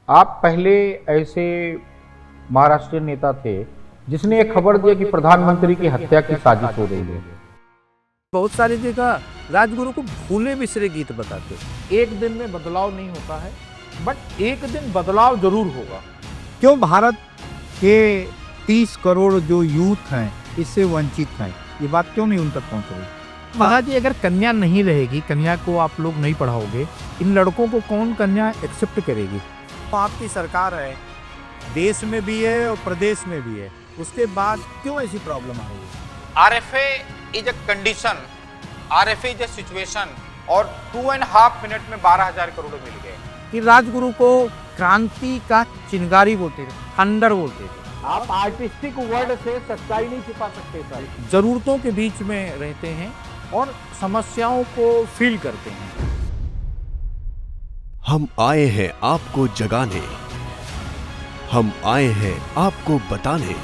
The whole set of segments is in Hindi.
आप पहले ऐसे महाराष्ट्रीय नेता थे जिसने एक खबर दिया कि प्रधानमंत्री की हत्या की साजिश हो रही है। बहुत सारी जगह राजगुरु को भूले बिसरे गीत बताते। एक दिन में बदलाव नहीं होता है, बट एक दिन बदलाव जरूर होगा। क्यों भारत के 30 करोड़ जो यूथ हैं इससे वंचित हैं, ये बात क्यों नहीं उन तक पहुंच रही? महाराज जी, अगर कन्या नहीं रहेगी, कन्या को आप लोग नहीं पढ़ाओगे, इन लड़कों को कौन कन्या एक्सेप्ट करेगी? तो आपकी सरकार है, देश में भी है और प्रदेश में भी है, उसके बाद क्यों ऐसी प्रॉब्लम आ रही है? RFA is a condition, RFA is a situation और 2.5 मिनट में 12,000 करोड़ मिल गए। कि राजगुरु को क्रांति का चिंगारी बोलते थे, थंडर बोलते थे। आप आर्टिस्टिक वर्ड से सच्चाई नहीं छिपा सकते सर। जरूरतों के बीच में रहते हैं और समस्याओं को फील करते हैं। हम आए हैं आपको जगाने, हम आए हैं आपको बताने,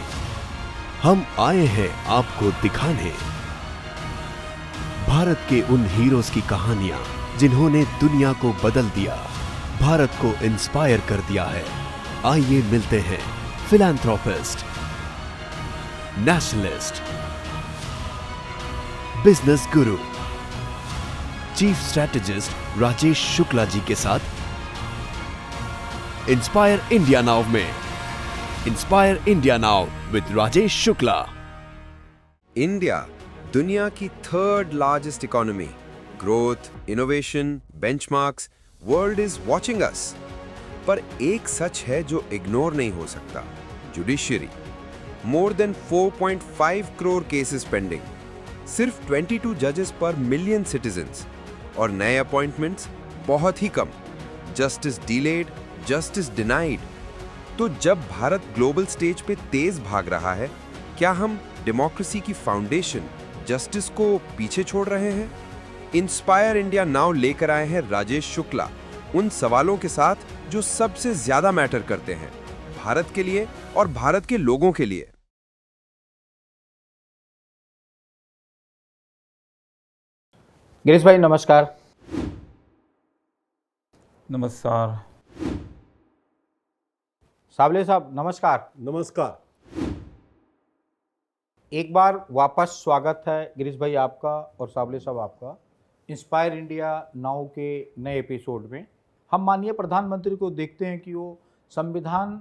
हम आए हैं आपको दिखाने भारत के उन हीरोज की कहानियां जिन्होंने दुनिया को बदल दिया, भारत को इंस्पायर कर दिया है। आइए मिलते हैं फिलैंथ्रोपिस्ट, नेशनलिस्ट, बिजनेस गुरु, चीफ स्ट्रैटेजिस्ट राजेश शुक्ला जी के साथ इंस्पायर इंडिया नाउ में। Inspire India now with Rajesh Shukla. India दुनिया की 3rd largest economy, growth, innovation, benchmarks, world is watching us. पर एक सच है जो इग्नोर नहीं हो सकता, judiciary. More than 4.5 crore cases pending, सिर्फ 22 जजेस पर मिलियन सिटीजन्स, और नए अपॉइंटमेंट्स बहुत ही कम। Justice delayed, justice denied. तो जब भारत ग्लोबल स्टेज पे तेज भाग रहा है, क्या हम डेमोक्रेसी की फाउंडेशन जस्टिस को पीछे छोड़ रहे हैं? इंस्पायर इंडिया नाउ लेकर आए हैं राजेश शुक्ला, उन सवालों के साथ जो सबसे ज्यादा मैटर करते हैं भारत के लिए और भारत के लोगों के लिए। गिरीश भाई नमस्कार। नमस्कार। सावले साहब नमस्कार। नमस्कार। एक बार वापस स्वागत है गिरीश भाई आपका और सावले साहब आपका इंस्पायर इंडिया नाउ के नए एपिसोड में। हम माननीय प्रधानमंत्री को देखते हैं कि वो संविधान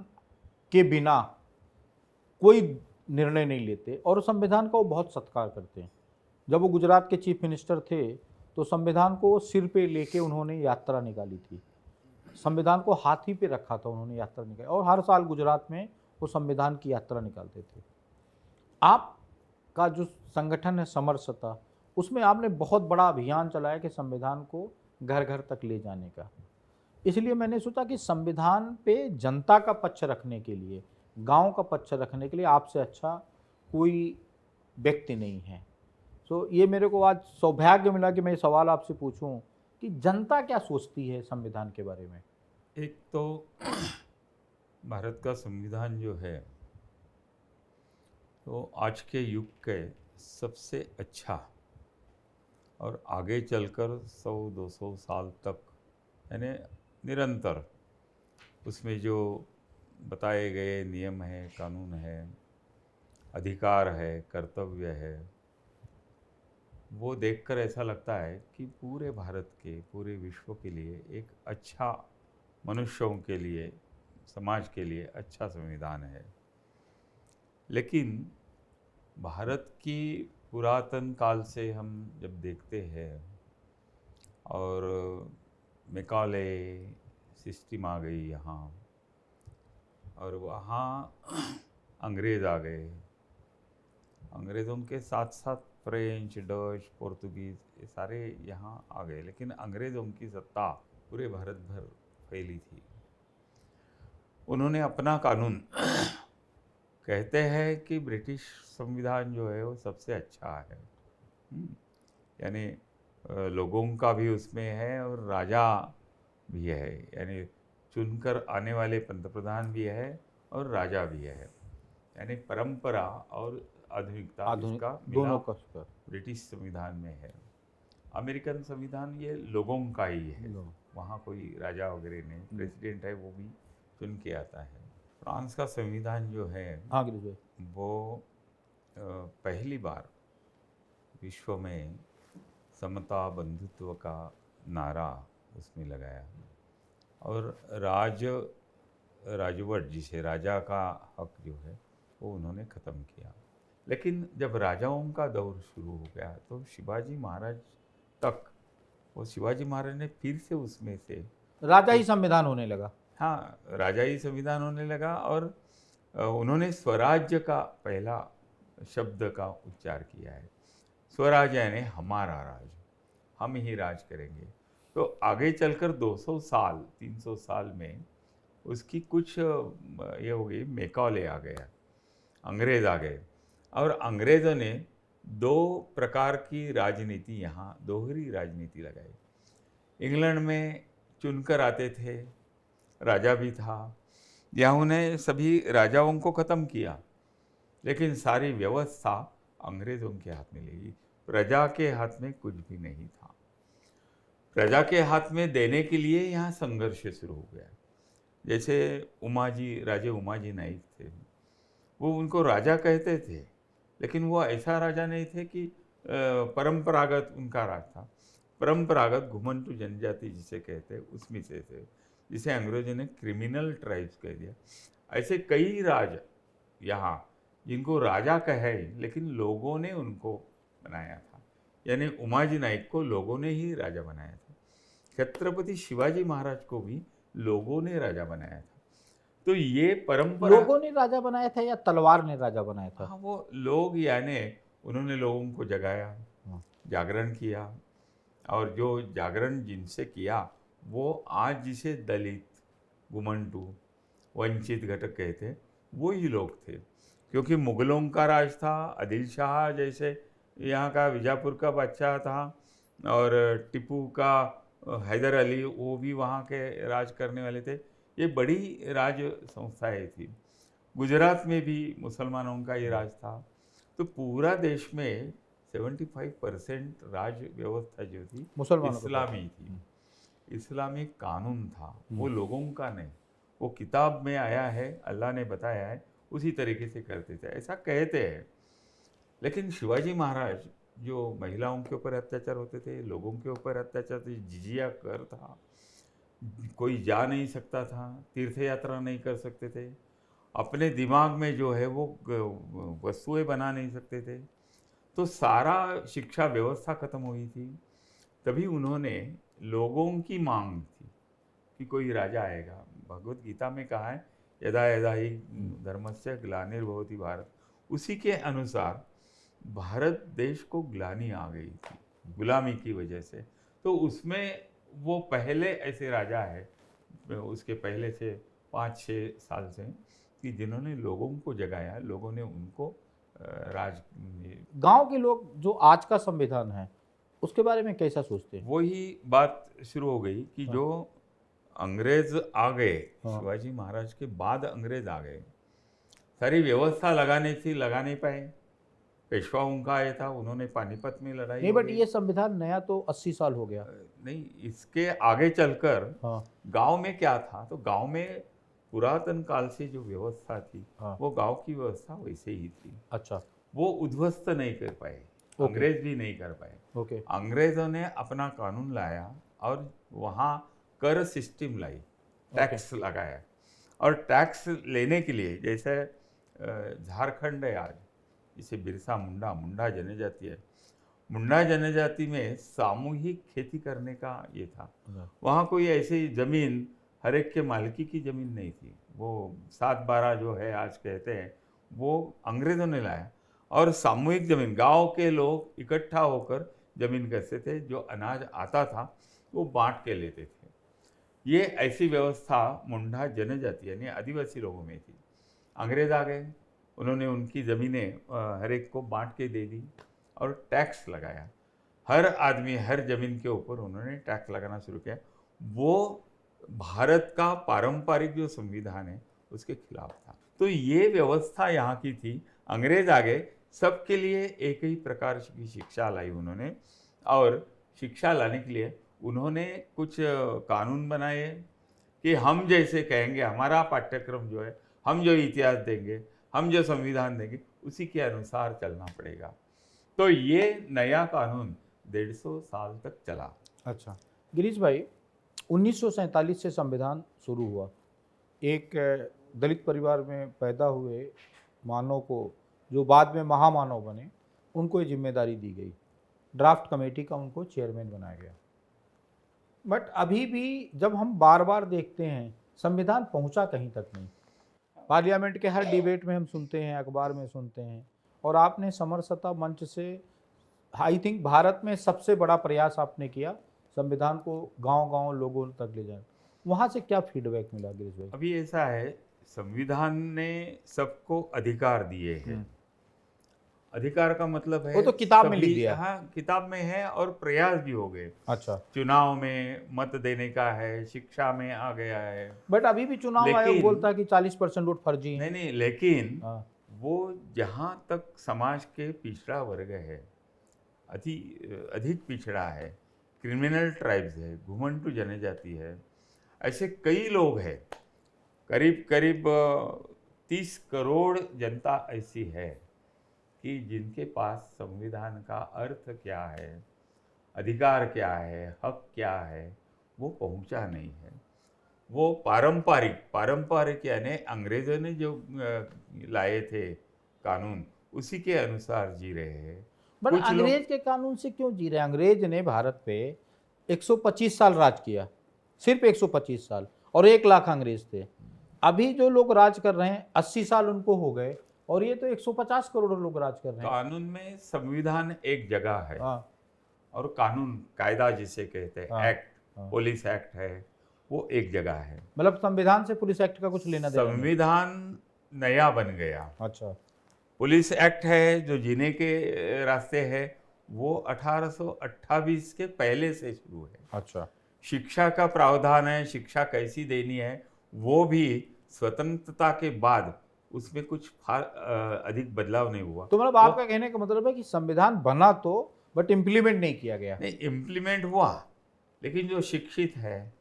के बिना कोई निर्णय नहीं लेते और संविधान का वो बहुत सत्कार करते हैं। जब वो गुजरात के चीफ मिनिस्टर थे तो संविधान को सिर पे लेके उन्होंने यात्रा निकाली थी, संविधान को हाथी पे रखा था उन्होंने, यात्रा निकाली, और हर साल गुजरात में वो संविधान की यात्रा निकालते थे। आपका जो संगठन है समरसता, उसमें आपने बहुत बड़ा अभियान चलाया कि संविधान को घर घर तक ले जाने का। इसलिए मैंने सोचा कि संविधान पे जनता का पक्ष रखने के लिए, गांव का पक्ष रखने के लिए आपसे अच्छा कोई व्यक्ति नहीं है। तो ये मेरे को आज सौभाग्य मिला कि मैं ये सवाल आपसे पूछूं कि जनता क्या सोचती है संविधान के बारे में। एक तो भारत का संविधान जो है तो आज के युग के सबसे अच्छा और आगे चलकर 100-200 साल तक, यानी निरंतर उसमें जो बताए गए नियम है, कानून है, अधिकार है, कर्तव्य है, वो देखकर ऐसा लगता है कि पूरे भारत के, पूरे विश्व के लिए एक अच्छा, मनुष्यों के लिए, समाज के लिए अच्छा संविधान है। लेकिन भारत की पुरातन काल से हम जब देखते हैं और मैकाले सिस्टम आ गई यहाँ, और वहाँ अंग्रेज़ आ गए, अंग्रेज़ों के साथ साथ फ्रेंच, डच, पोर्तुगीज़, ये सारे यहाँ आ गए, लेकिन अंग्रेज़ों की सत्ता पूरे भारत भर फैली थी। उन्होंने अपना कानून कहते हैं कि ब्रिटिश संविधान जो है वो सबसे अच्छा है, यानी लोगों का भी उसमें है और राजा भी है, यानी चुनकर आने वाले पंतप्रधान भी है और राजा भी है, यानी परंपरा और आधुनिकता इसका दोनों का ब्रिटिश संविधान में है। अमेरिकन संविधान ये लोगों का ही है, वहाँ कोई राजा वगैरह नहीं, प्रेसिडेंट है वो भी चुन के आता है। फ्रांस का संविधान जो है हाँ गिरीश भाई। वो पहली बार विश्व में समता बंधुत्व का नारा उसमें लगाया और राजवट जिसे राजा का हक जो है वो उन्होंने ख़त्म किया। लेकिन जब राजाओं का दौर शुरू हो गया तो शिवाजी महाराज तक वो शिवाजी महाराज ने फिर से उसमें से राजा ही संविधान होने लगा। हाँ, राजा ही संविधान होने लगा और उन्होंने स्वराज्य का पहला शब्द का उच्चार किया है। स्वराज यानी हमारा राज, हम ही राज करेंगे। तो आगे चलकर 200 साल 300 साल में उसकी कुछ ये हो गई, मैकॉले आ गया, अंग्रेज आ गए और अंग्रेज़ों ने दो प्रकार की राजनीति, यहाँ दोहरी राजनीति लगाई। इंग्लैंड में चुनकर आते थे, राजा भी था, यहाँ उन्हें सभी राजाओं को ख़त्म किया, लेकिन सारी व्यवस्था अंग्रेज़ों के हाथ में ले गई। प्रजा के हाथ में कुछ भी नहीं था। प्रजा के हाथ में देने के लिए यहाँ संघर्ष शुरू हो गया। जैसे राजे उमाजी नाइक थे, वो उनको राजा कहते थे, लेकिन वो ऐसा राजा नहीं थे कि परंपरागत उनका राज था। परंपरागत घुमंतु जनजाति जिसे कहते उसमें से थे, जिसे अंग्रेजों ने क्रिमिनल ट्राइब्स कह दिया। ऐसे कई राज यहाँ जिनको राजा कहे, लेकिन लोगों ने उनको बनाया था, यानी उमाजी नाइक को लोगों ने ही राजा बनाया था। छत्रपति शिवाजी महाराज को भी लोगों ने राजा बनाया था। तो ये परंपरा लोगों ने राजा बनाया था या तलवार ने राजा बनाया था? हाँ, वो लोग यानी उन्होंने लोगों को जगाया, जागरण किया, और जो जागरण जिनसे किया वो आज जिसे दलित, घुमंटू, वंचित घटक कहते, वो ही लोग थे। क्योंकि मुगलों का राज था, आदिल शाह जैसे यहाँ का विजापुर का बादशाह था, और टीपू का हैदर अली, वो भी वहाँ के राज करने वाले थे। ये बड़ी राज संस्थाएं थी। गुजरात में भी मुसलमानों का ये राज था। तो पूरा देश में 75% राज व्यवस्था जो थी मुसलमानों को इस्लामी थी। इस्लामिक कानून था, वो लोगों का नहीं। वो किताब में आया है, अल्लाह ने बताया है, उसी तरीके से करते थे, ऐसा कहते हैं। लेकिन शिवाजी महाराज जो महिलाओं के ऊपर अत्याचार होते थे, लोगों के ऊपर अत्याचार थे, जिजिया कर था, कोई जा नहीं सकता था, तीर्थ यात्रा नहीं कर सकते थे, अपने दिमाग में जो है वो वस्तुएं बना नहीं सकते थे, तो सारा शिक्षा व्यवस्था खत्म हुई थी। तभी उन्होंने लोगों की मांग थी कि कोई राजा आएगा। भगवत गीता में कहा है, यदा यदा ही धर्मस्य ग्लानिर्भवति भारत। उसी के अनुसार भारत देश को ग्लानि आ गई थी गुलामी की वजह से। तो उसमें वो पहले ऐसे राजा है, उसके पहले से 5-6 साल से, कि जिन्होंने लोगों को जगाया, लोगों ने उनको राज। गांव के लोग जो आज का संविधान है उसके बारे में कैसा सोचते हैं? वही बात शुरू हो गई कि जो अंग्रेज आ गए, हाँ। शिवाजी महाराज के बाद अंग्रेज आ गए, सारी व्यवस्था लगाने थी, लगा नहीं पाए। पेशवाओं का आया था, उन्होंने पानीपत में लड़ाई नहीं, हो बट गई। ये संविधान नया तो 80 साल हो गया। नहीं, इसके आगे चलकर हाँ गांव में क्या था, तो गांव में पुरातन काल से जो व्यवस्था थी, हाँ। वो गांव की व्यवस्था वैसे ही थी। अच्छा, वो उद्ध्वस्त नहीं कर पाए, ओके। अंग्रेज भी नहीं कर पाए। ओके। अंग्रेजों ने अपना कानून लाया और वहाँ कर सिस्टम लाई, टैक्स लगाया। और टैक्स लेने के लिए, जैसे झारखंड है आज, जिसे बिरसा मुंडा जनजाति है, मुंडा जनजाति में सामूहिक खेती करने का ये था। वहाँ कोई ऐसी जमीन हर एक के मालिकी की जमीन नहीं थी। वो 7/12 जो है आज कहते हैं, वो अंग्रेजों ने लाया। और सामूहिक जमीन, गांव के लोग इकट्ठा होकर जमीन करते थे, जो अनाज आता था वो बांट के लेते थे। ये ऐसी व्यवस्था मुंडा जनजाति यानी आदिवासी लोगों में थी। अंग्रेज आ गए, उन्होंने उनकी ज़मीनें हर एक को बांट के दे दी और टैक्स लगाया। हर आदमी, हर ज़मीन के ऊपर उन्होंने टैक्स लगाना शुरू किया। वो भारत का पारंपरिक जो संविधान है उसके खिलाफ था। तो ये व्यवस्था यहाँ की थी। अंग्रेज आ गए, सबके लिए एक ही प्रकार की शिक्षा लाई उन्होंने, और शिक्षा लाने के लिए उन्होंने कुछ कानून बनाए कि हम जैसे कहेंगे, हमारा पाठ्यक्रम जो है, हम जो इतिहास देंगे, हम जो संविधान देंगे, उसी के अनुसार चलना पड़ेगा। तो ये नया कानून 150 साल तक चला। अच्छा गिरीश भाई, 1947 से संविधान शुरू हुआ। एक दलित परिवार में पैदा हुए मानव को, जो बाद में महामानव बने, उनको ये जिम्मेदारी दी गई। ड्राफ्ट कमेटी का उनको चेयरमैन बनाया गया। बट अभी भी जब हम बार बार देखते हैं, संविधान पहुंचा कहीं तक नहीं। पार्लियामेंट के हर डिबेट में हम सुनते हैं, अखबार में सुनते हैं, और आपने समरसता मंच से आई थिंक भारत में सबसे बड़ा प्रयास आपने किया संविधान को गांव-गांव लोगों तक ले जाए। वहाँ से क्या फीडबैक मिला गिरीश भाई? अभी ऐसा है, संविधान ने सबको अधिकार दिए हैं। अधिकार का मतलब है वो तो किताब में लिख सभी- दिया। हाँ, किताब में है, और प्रयास भी हो गए। अच्छा, चुनाव में मत देने का है, शिक्षा में आ गया है। बट अभी भी चुनाव आयोग लेकिन- बोलता है कि 40% वोट फर्जी है। नहीं नहीं, लेकिन हाँ, वो जहाँ तक समाज के पिछड़ा वर्ग है, अधिक पिछड़ा है, क्रिमिनल ट्राइब्स है, घुमंटू जनजाति है, ऐसे कई लोग हैं, करीब करीब 30 करोड़ जनता ऐसी है कि जिनके पास संविधान का अर्थ क्या है, अधिकार क्या है, हक क्या है, वो पहुंचा नहीं है। वो पारंपरिक यानी अंग्रेजों ने जो लाए थे कानून, उसी के अनुसार जी रहे हैं। बट कुछ लोग- अंग्रेज के कानून से क्यों जी रहे हैं? अंग्रेज ने भारत पे 125 साल राज किया, सिर्फ 125 साल, और 1 लाख अंग्रेज थे। अभी जो लोग राज कर रहे हैं 80 साल उनको हो गए, और ये तो 150 करोड़ लोग राज कर रहे हैं। कानून में संविधान एक जगह है, हाँ, और कानून, कायदा जिसे कहते हैं, हाँ, एक्ट, हाँ। पुलिस एक्ट है, वो एक जगह है। मतलब संविधान से पुलिस एक्ट का कुछ लेना देना नहीं। संविधान नया बन गया। अच्छा, पुलिस एक्ट है जो जीने के रास्ते है, वो 1828 के पहले से शुरू है। अच्छा, शिक्षा का प्रावधान है, शिक्षा कैसी देनी है, वो भी स्वतंत्रता के बाद उसमें कुछ अधिक बदलाव नहीं हुआ। तो मतलब आपका कहने का मतलब है कि संविधान बना तो, बट इम्प्लीमेंट नहीं किया गया। नहीं, इम्प्लीमेंट हुआ, लेकिन जो शिक्षित है,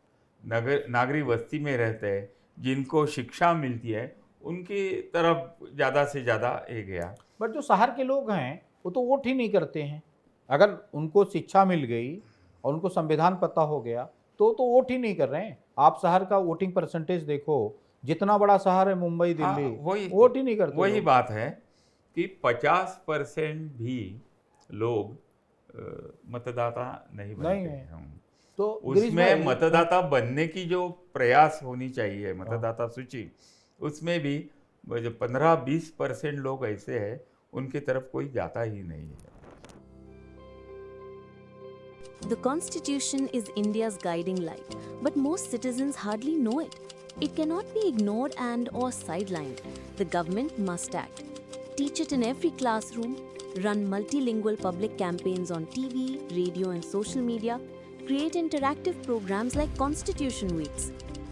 नागरिक बस्ती में रहते हैं, जिनको शिक्षा मिलती है, उनकी तरफ ज़्यादा से ज़्यादा ये गया। बट जो शहर के लोग हैं वो तो वोट ही नहीं करते हैं। अगर उनको शिक्षा मिल गई और उनको संविधान पता हो गया तो वोट ही नहीं कर रहे हैं। आप शहर का वोटिंग परसेंटेज देखो, जितना बड़ा शहर है मुंबई, हाँ, दिल्ली, वही वोट ही नहीं करते वही लोग। बात है कि 50% भी लोग मतदाता नहीं बनते नहीं है। हैं। तो गिरीश उसमें भाई, मतदाता बनने की जो प्रयास होनी चाहिए, मतदाता सूची, उसमें भी वो जो 15-20% लोग ऐसे हैं, उनकी तरफ कोई जाता ही नहीं है। The Constitution is India's guiding light, but most citizens hardly know it. It cannot be ignored and or sidelined. The government must act. Teach it in every classroom, run multilingual public campaigns on TV, radio and social media, create interactive programs like Constitution Weeks,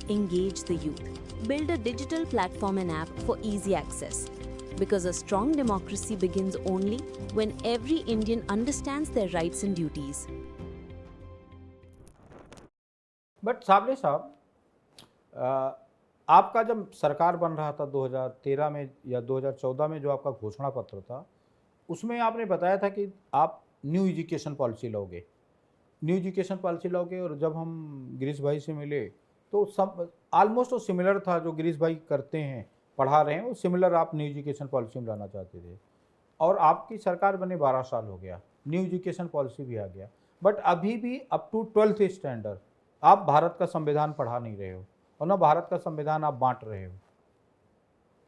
engage the youth, build a digital platform and app for easy access. Because a strong democracy begins only when every Indian understands their rights and duties. But Sable साहब, आपका जब सरकार बन रहा था 2013 में या 2014 में, जो आपका घोषणा पत्र था, उसमें आपने बताया था कि आप न्यू एजुकेशन पॉलिसी लाओगे, और जब हम गिरीश भाई से मिले तो सब ऑलमोस्ट वो सिमिलर था जो गिरीश भाई करते हैं, पढ़ा रहे हैं, वो सिमिलर आप न्यू एजुकेशन पॉलिसी में लाना चाहते थे। और आपकी सरकार बने 12 साल हो गया, न्यू एजुकेशन पॉलिसी भी आ गया, बट अभी भी अप टू 12th स्टैंडर्ड आप भारत का संविधान पढ़ा नहीं रहे हो, और ना भारत का संविधान आप बांट रहे हो।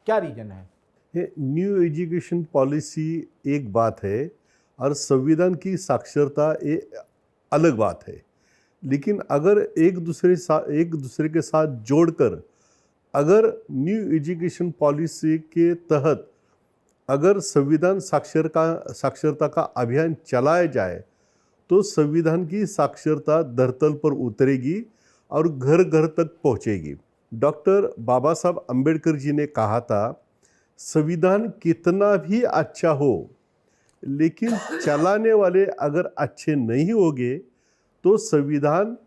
क्या रीजन है? ये न्यू एजुकेशन पॉलिसी एक बात है, और संविधान की साक्षरता एक अलग बात है। लेकिन अगर एक दूसरे के साथ जोड़कर, अगर न्यू एजुकेशन पॉलिसी के तहत अगर संविधान साक्षरता का अभियान चलाया जाए, तो संविधान की साक्षरता धरतल पर उतरेगी और घर घर तक पहुंचेगी। डॉक्टर बाबा साहब अम्बेडकर जी ने कहा था, संविधान कितना भी अच्छा हो, लेकिन चलाने वाले अगर अच्छे नहीं होंगे तो संविधान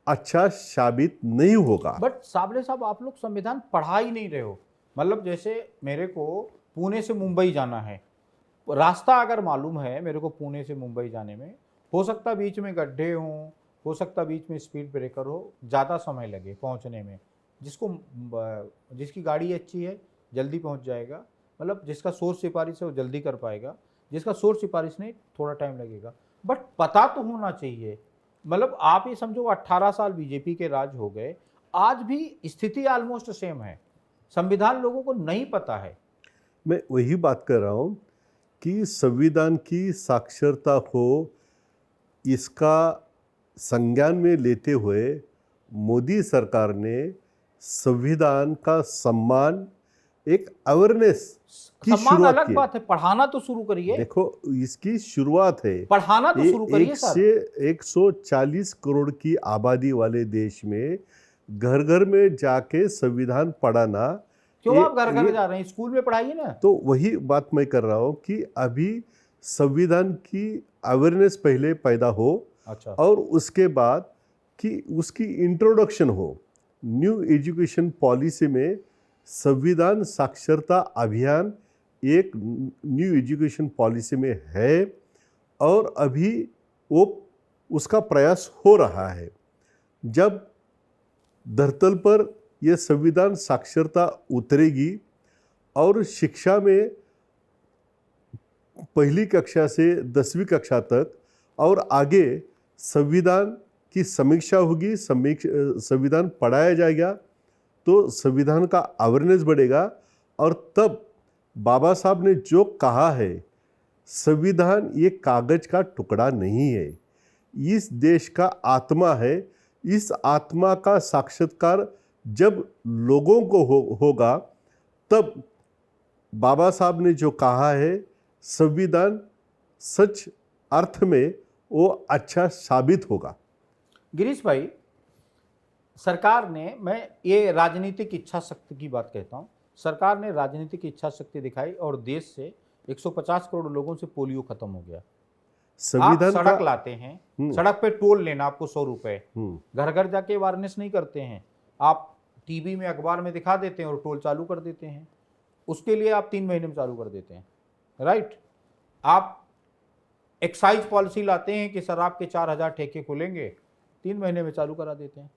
अच्छा साबित नहीं होगा। बट साबले साहब, आप लोग संविधान पढ़ा ही नहीं रहे हो। मतलब जैसे मेरे को पुणे से मुंबई जाना है, रास्ता अगर मालूम है मेरे को पुणे से मुंबई जाने में, हो सकता बीच में गड्ढे हों, हो सकता बीच में स्पीड ब्रेकर हो, ज़्यादा समय लगे पहुंचने में। जिसकी गाड़ी अच्छी है जल्दी पहुंच जाएगा, मतलब जिसका सोर्स सिफारिश है वो जल्दी कर पाएगा, जिसका सोर्स सिफारिश नहीं थोड़ा टाइम लगेगा। बट पता तो होना चाहिए। मतलब आप ये समझो 18 साल बीजेपी के राज हो गए, आज भी स्थिति ऑलमोस्ट सेम है, संविधान लोगों को नहीं पता है। मैं वही बात कर रहा हूँ कि संविधान की साक्षरता हो, इसका संज्ञान में लेते हुए मोदी सरकार ने संविधान का सम्मान, एक अवेयरनेस की सम्मान शुरुआत अलग की। बात है, पढ़ाना तो शुरू करिए। देखो, इसकी शुरुआत है। पढ़ाना तो शुरू करिए सर। 140 करोड़ की आबादी वाले देश में घर घर में जाके संविधान पढ़ाना, क्यों आप घर घर जा रहे हैं? स्कूल में पढ़ाइए ना। तो वही बात मैं कर रहा हूँ कि अभी संविधान की अवेयरनेस पहले पैदा हो, अच्छा, और उसके बाद कि उसकी इंट्रोडक्शन हो। न्यू एजुकेशन पॉलिसी में संविधान साक्षरता अभियान एक न्यू एजुकेशन पॉलिसी में है, और अभी वो उसका प्रयास हो रहा है। जब धरतल पर यह संविधान साक्षरता उतरेगी और शिक्षा में पहली कक्षा से 10वीं कक्षा तक और आगे संविधान की समीक्षा होगी, संविधान पढ़ाया जाएगा, तो संविधान का अवेयरनेस बढ़ेगा। और तब बाबा साहब ने जो कहा है, संविधान ये कागज का टुकड़ा नहीं है, इस देश का आत्मा है। इस आत्मा का साक्षात्कार जब लोगों को होगा, तब बाबा साहब ने जो कहा है, संविधान सच अर्थ में वो अच्छा साबित होगा। गिरीश भाई, सरकार ने, मैं ये राजनीतिक इच्छा शक्ति की बात कहता हूँ, सरकार ने राजनीतिक इच्छा शक्ति दिखाई और देश से 150 करोड़ लोगों से पोलियो खत्म हो गया। आप सड़क लाते हैं, सड़क पे टोल लेना आपको 100 रुपए, घर घर जाके अवेयरनेस नहीं करते हैं, आप टीवी में अखबार में दिखा देते हैं और टोल चालू कर देते हैं। उसके लिए आप 3 महीने में चालू कर देते हैं, राइट। आप एक्साइज पॉलिसी लाते हैं कि शराब के 4000 ठेके खुलेंगे, 3 महीने में चालू करा देते हैं।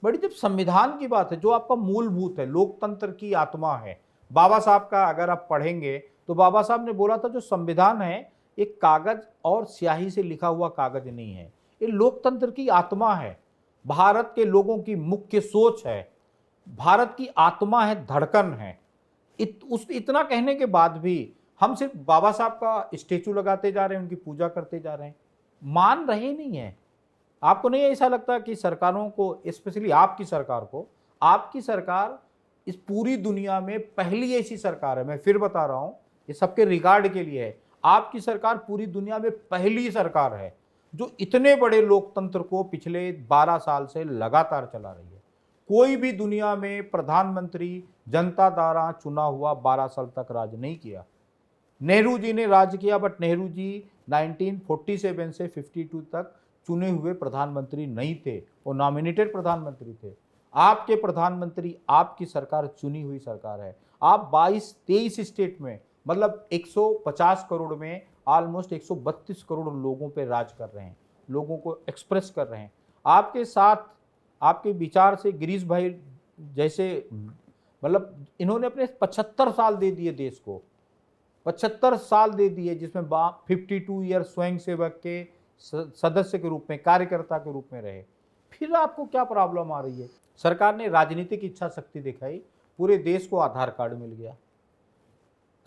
बड़ी जब संविधान की बात है, जो आपका मूलभूत है, लोकतंत्र की आत्मा है, बाबा साहब का अगर आप पढ़ेंगे तो बाबा साहब ने बोला था जो संविधान है एक कागज और स्याही से लिखा हुआ कागज नहीं है, ये लोकतंत्र की आत्मा है, भारत के लोगों की मुख्य सोच है, भारत की आत्मा है, धड़कन है। इतना कहने के बाद भी हम सिर्फ बाबा साहब का स्टेचू लगाते जा रहे हैं, उनकी पूजा करते जा रहे हैं, मान रहे नहीं है। आपको नहीं ऐसा लगता कि सरकारों को, स्पेशली आपकी सरकार को, आपकी सरकार इस पूरी दुनिया में पहली ऐसी सरकार है, मैं फिर बता रहा हूं, ये सबके रिगार्ड के लिए है, आपकी सरकार पूरी दुनिया में पहली सरकार है जो इतने बड़े लोकतंत्र को पिछले 12 साल से लगातार चला रही है। कोई भी दुनिया में प्रधानमंत्री जनता द्वारा चुना हुआ 12 साल तक राज नहीं किया। नेहरू जी ने राज किया, बट नेहरू जी 1947 से 52 तक चुने हुए प्रधानमंत्री नहीं थे, वो नॉमिनेटेड प्रधानमंत्री थे। आपके प्रधानमंत्री, आपकी सरकार चुनी हुई सरकार है। आप 22-23 स्टेट में, मतलब 150 करोड़ में ऑलमोस्ट 132 करोड़ लोगों पे राज कर रहे हैं, लोगों को एक्सप्रेस कर रहे हैं। आपके साथ, आपके विचार से गिरीश भाई जैसे, मतलब इन्होंने अपने 75 साल दे दिए देश को, 75 साल दे दिए, जिसमें 52 ईयर स्वयं सेवक के सदस्य के रूप में, कार्यकर्ता के रूप में रहे। फिर आपको क्या प्रॉब्लम आ रही है? सरकार ने राजनीतिक इच्छा शक्ति दिखाई, पूरे देश को आधार कार्ड मिल गया।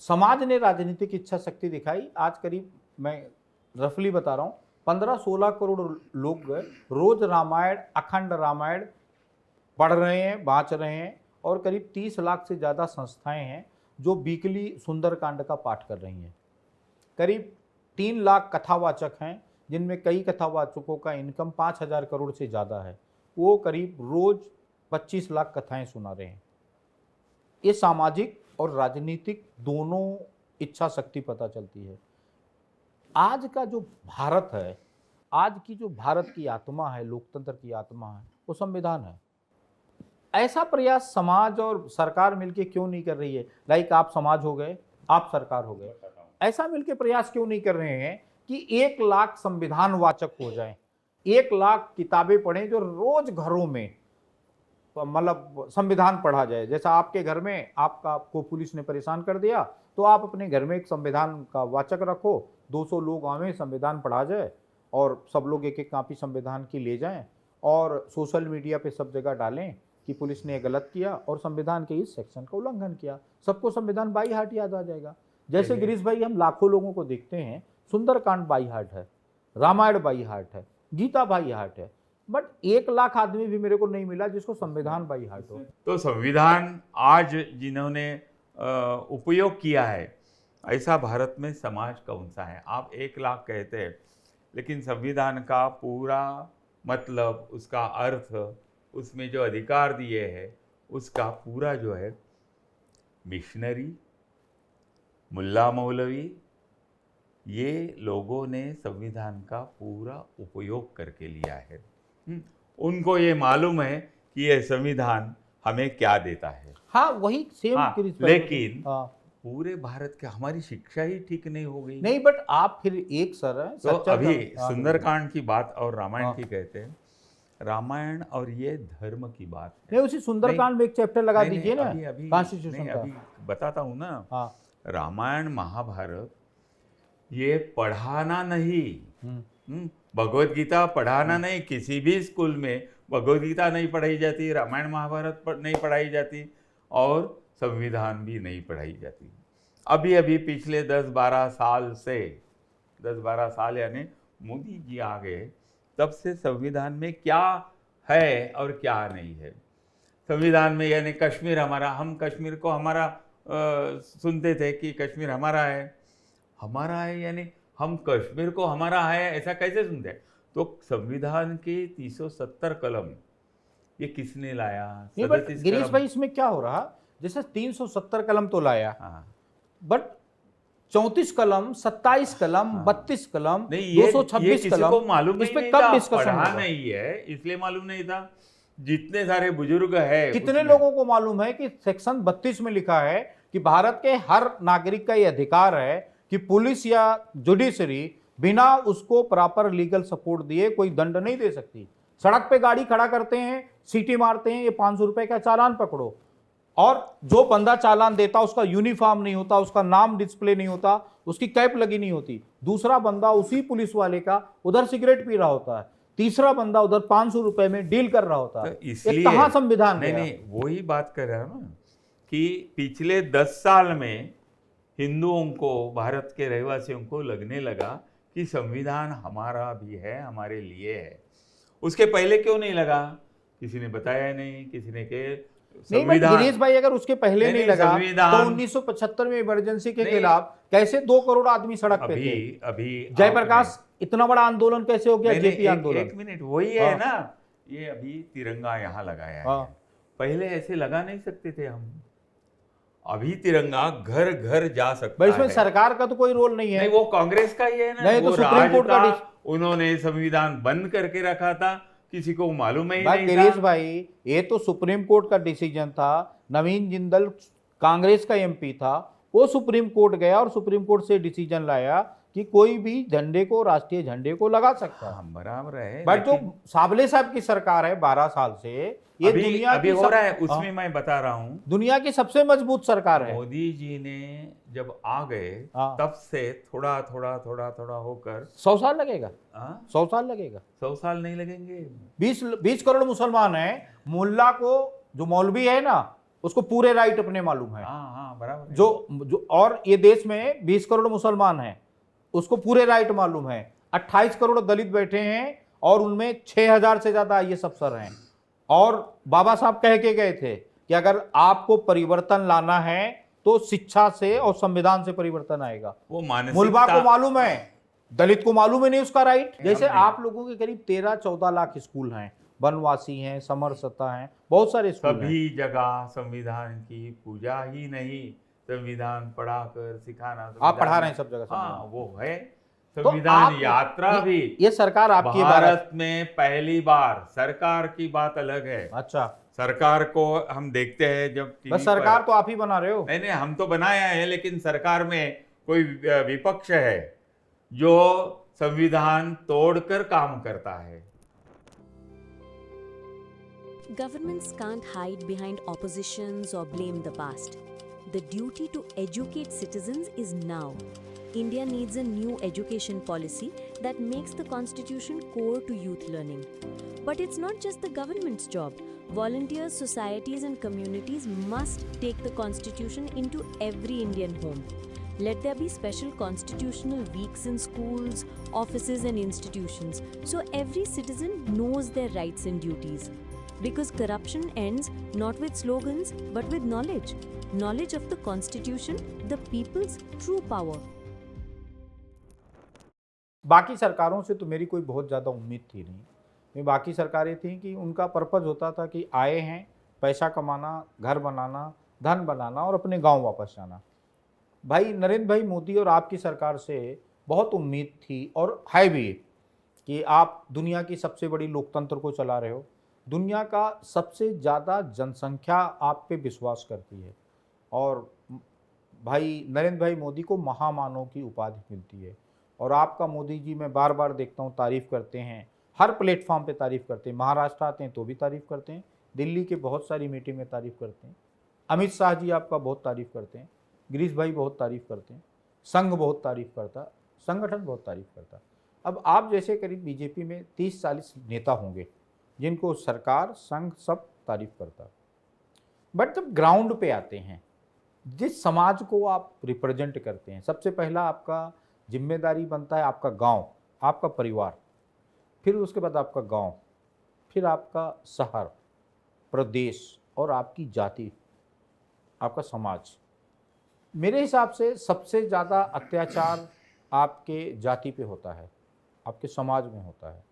समाज ने राजनीतिक इच्छा शक्ति दिखाई, आज करीब, मैं रफली बता रहा हूँ, 15-16 करोड़ लोग रोज रामायण, अखंड रामायण पढ़ रहे हैं, बाँच रहे हैं, और करीब 30 लाख से ज़्यादा संस्थाएं हैं जो वीकली सुंदरकांड का पाठ कर रही हैं। करीब 3 लाख कथावाचक हैं, जिनमें कई कथावाचकों का इनकम 5000 करोड़ से ज़्यादा है, वो करीब रोज 25 लाख कथाएं सुना रहे हैं। ये सामाजिक और राजनीतिक दोनों इच्छा शक्ति पता चलती है। आज का जो भारत है, आज की जो भारत की आत्मा है, लोकतंत्र की आत्मा है, वो संविधान है। ऐसा प्रयास समाज और सरकार मिलके क्यों नहीं कर रही है? लाइक आप समाज हो गए, आप सरकार हो गए, ऐसा मिलके प्रयास क्यों नहीं कर रहे हैं कि 1 लाख संविधान वाचक हो जाएं, 1 लाख किताबें पढ़ें जो रोज घरों में मतलब संविधान पढ़ा जाए। जैसा आपके घर में आपको पुलिस ने परेशान कर दिया तो आप अपने घर में एक संविधान का वाचक रखो, 200 लोग आवें, संविधान पढ़ा जाए और सब लोग एक एक कापी संविधान की ले जाएं और सोशल मीडिया पे सब जगह डालें कि पुलिस ने गलत किया और संविधान के इस सेक्शन का उल्लंघन किया। सबको संविधान बाई हार्ट याद आ जाएगा। जैसे गिरीश भाई हम लाखों लोगों को देखते हैं, सुंदरकांड बाई हार्ट है, रामायण बाई हार्ट है, गीता बाई हार्ट है, बट 1 लाख आदमी भी मेरे को नहीं मिला जिसको संविधान बाई हार्ट हो। तो संविधान आज जिन्होंने उपयोग किया है, ऐसा भारत में समाज कौन सा है? आप 1 लाख कहते हैं, लेकिन संविधान का पूरा मतलब, उसका अर्थ, उसमें जो अधिकार दिए हैं, उसका पूरा जो है मिशनरी, मुल्ला मौलवी, ये लोगों ने संविधान का पूरा उपयोग करके लिया है। उनको ये मालूम है कि ये संविधान हमें क्या देता है। हाँ वही सेम। हाँ, लेकिन हाँ। पूरे भारत के हमारी शिक्षा ही ठीक नहीं हो गई। नहीं, बट आप फिर एक सर है तो अभी हाँ, सुंदरकांड की बात और रामायण हाँ। की कहते हैं, रामायण और ये धर्म की बात है। नहीं, उसी सुंदरकांड में एक चैप्टर लगा नहीं, दीजिए ना अभी कॉन्स्टिट्यूशन का। अभी बताता हूँ ना। हाँ। रामायण महाभारत ये पढ़ाना नहीं, भगवत गीता पढ़ाना नहीं, किसी भी स्कूल में भगवत गीता नहीं पढ़ाई जाती, रामायण महाभारत नहीं पढ़ाई जाती और संविधान भी नहीं पढ़ाई जाती। अभी अभी पिछले 10-12 साल से, 10-12 साल यानी मोदी जी आ गए, तब से संविधान में क्या है और क्या नहीं है। संविधान में यानी कश्मीर हमारा, हम कश्मीर को हमारा सुनते थे कि कश्मीर हमारा है यानी हम कश्मीर को हमारा है, ऐसा कैसे सुनते हैं? तो संविधान के 370 कलम ये किसने लाया? गिरीश भाई इसमें क्या हो रहा, जैसे 370 कलम तो लाया, बट 34 कलम, 27 कलम, 32 कलम, 226 कलम, इस पे कब डिस्कशन पढ़ा नहीं है, इसलिए मालूम नहीं था। जितने सारे बुजुर्ग है, कितने लोगों को मालूम है कि सेक्शन 32 में लिखा है कि भारत के हर नागरिक का यह अधिकार है कि पुलिस या जुडिशरी बिना उसको प्रॉपर लीगल सपोर्ट दिए कोई दंड नहीं दे सकती। सड़क पे गाड़ी खड़ा करते हैं, सीटी मारते हैं, ये 500 रुपए का चालान पकड़ो, और जो बंदा चालान देता उसका यूनिफॉर्म नहीं होता, उसका नाम डिस्प्ले नहीं होता, उसकी कैप लगी नहीं होती, दूसरा बंदा उसी पुलिस वाले का उधर सिगरेट पी रहा होता है, तीसरा बंदा उधर 500 रुपए में डील कर रहा होता है। इसलिए कहाँ संविधान नहीं, वही बात कर रहा हूं ना कि पिछले 10 साल में हिंदुओं को, भारत के रहवासियों को लगने लगा कि संविधान हमारा भी है, हमारे लिए है। उसके पहले क्यों नहीं लगा? किसी ने बताया नहीं, किसी ने नहीं, गिरीश भाई अगर उसके पहले नहीं लगा तो 1975 में इमरजेंसी के खिलाफ कैसे 2 करोड़ आदमी सड़क पे थे? अभी जयप्रकाश इतना बड़ा आंदोलन कैसे हो गया? जेपी आंदोलन। एक मिनट, वही है ना, ये अभी तिरंगा यहाँ लगाया है, पहले ऐसे लगा नहीं सकते थे हम। अभी तिरंगा घर घर जा सकता है। इसमें सरकार का तो कोई रोल नहीं है। नहीं, वो कांग्रेस का ही है ना। नहीं, तो सुप्रीम कोर्ट का उन्होंने संविधान बंद करके रखा था, किसी को मालूम ही नहीं था। गिरीश भाई ये तो सुप्रीम कोर्ट का डिसीजन था। नवीन जिंदल कांग्रेस का एमपी था, वो सुप्रीम कोर्ट गया और सुप्रीम कोर्ट से डिसीजन लाया कि कोई भी झंडे को, राष्ट्रीय झंडे को लगा सकता है। बराबर है, बट जो साबले साहब की सरकार है 12 साल से, ये दुनिया अभी हो रहा है, उसमें मैं बता रहा हूँ, दुनिया की सबसे मजबूत सरकार है। मोदी जी ने जब आ गए तब से थोड़ा थोड़ा होकर 100 साल लगेगा। 100 साल लगेगा। 100 साल नहीं लगेंगे। 20 करोड़ मुसलमान हैं। मुल्ला को, जो मौलवी है ना, उसको पूरे राइट अपने मालूम है। बराबर है। जो और ये देश में 20 करोड़ मुसलमान हैं, उसको पूरे राइट मालूम है। 28 करोड़ दलित बैठे हैं और उनमें 6000 से ज्यादा IAS अफसर हैं। और बाबा साहब कह के गए थे कि अगर आपको परिवर्तन लाना है तो शिक्षा से और संविधान से परिवर्तन आएगा। वो मानसिकता, मुल्ला को मालूम है, दलित को मालूम ही नहीं उसका राइट। जैसे आप लोगों के करीब 13-14 लाख स्कूल हैं, बनवासी हैं, समरसता हैं, बहुत सारे स्कूल हैं। सभी जगह संविधान की पूजा ही नहीं, संविधान पढ़ाकर सिखाना। आप पढ़ा रहे हैं सब जगह। हाँ, वो है। संविधान यात्रा भी ये सरकार आपकी है, भारत में पहली बार, सरकार की बात अलग है। अच्छा, सरकार को हम देखते हैं जब टीवी बस सरकार तो आप ही बना रहे हो। नहीं, हम तो बनाया है, लेकिन सरकार में कोई विपक्ष है जो संविधान तोड़कर काम करता है। Governments can't hide behind oppositions or blame the past. The duty to educate citizens is now. India needs a new education policy that makes the constitution core to youth learning. But it's not just the government's job. Volunteers, societies and communities must take the constitution into every Indian home. Let there be special constitutional weeks in schools, offices and institutions so every citizen knows their rights and duties. Because corruption ends not with slogans but with knowledge. Knowledge of the constitution, the people's true power. बाकी सरकारों से तो मेरी कोई बहुत ज़्यादा उम्मीद थी नहीं। मैं बाकी सरकारें थी कि उनका पर्पज़ होता था कि आए हैं पैसा कमाना, घर बनाना, धन बनाना और अपने गांव वापस जाना। भाई नरेंद्र भाई मोदी और आपकी सरकार से बहुत उम्मीद थी और है भी कि आप दुनिया की सबसे बड़ी लोकतंत्र को चला रहे हो। दुनिया का सबसे ज़्यादा जनसंख्या आप पे विश्वास करती है और भाई नरेंद्र भाई मोदी को महामानव की उपाधि मिलती है। और आपका मोदी जी मैं बार बार देखता हूँ तारीफ़ करते हैं, हर प्लेटफॉर्म पे तारीफ़ करते हैं। महाराष्ट्र आते हैं तो भी तारीफ़ करते हैं, दिल्ली के बहुत सारी मीटिंग में तारीफ़ करते हैं। अमित शाह जी आपका बहुत तारीफ़ करते हैं, गिरीश भाई बहुत तारीफ़ करते हैं, संघ बहुत तारीफ़ करता, संगठन बहुत तारीफ़ करता। अब आप जैसे करीब बीजेपी में 30-40 नेता होंगे जिनको सरकार, संघ सब तारीफ़ करता। बट जब ग्राउंड पे आते हैं, जिस समाज को आप रिप्रेजेंट करते हैं, सबसे पहला आपका जिम्मेदारी बनता है आपका गांव, आपका परिवार, फिर उसके बाद आपका गांव, फिर आपका शहर, प्रदेश और आपकी जाति, आपका समाज। मेरे हिसाब से सबसे ज़्यादा अत्याचार आपके जाति पे होता है, आपके समाज में होता है।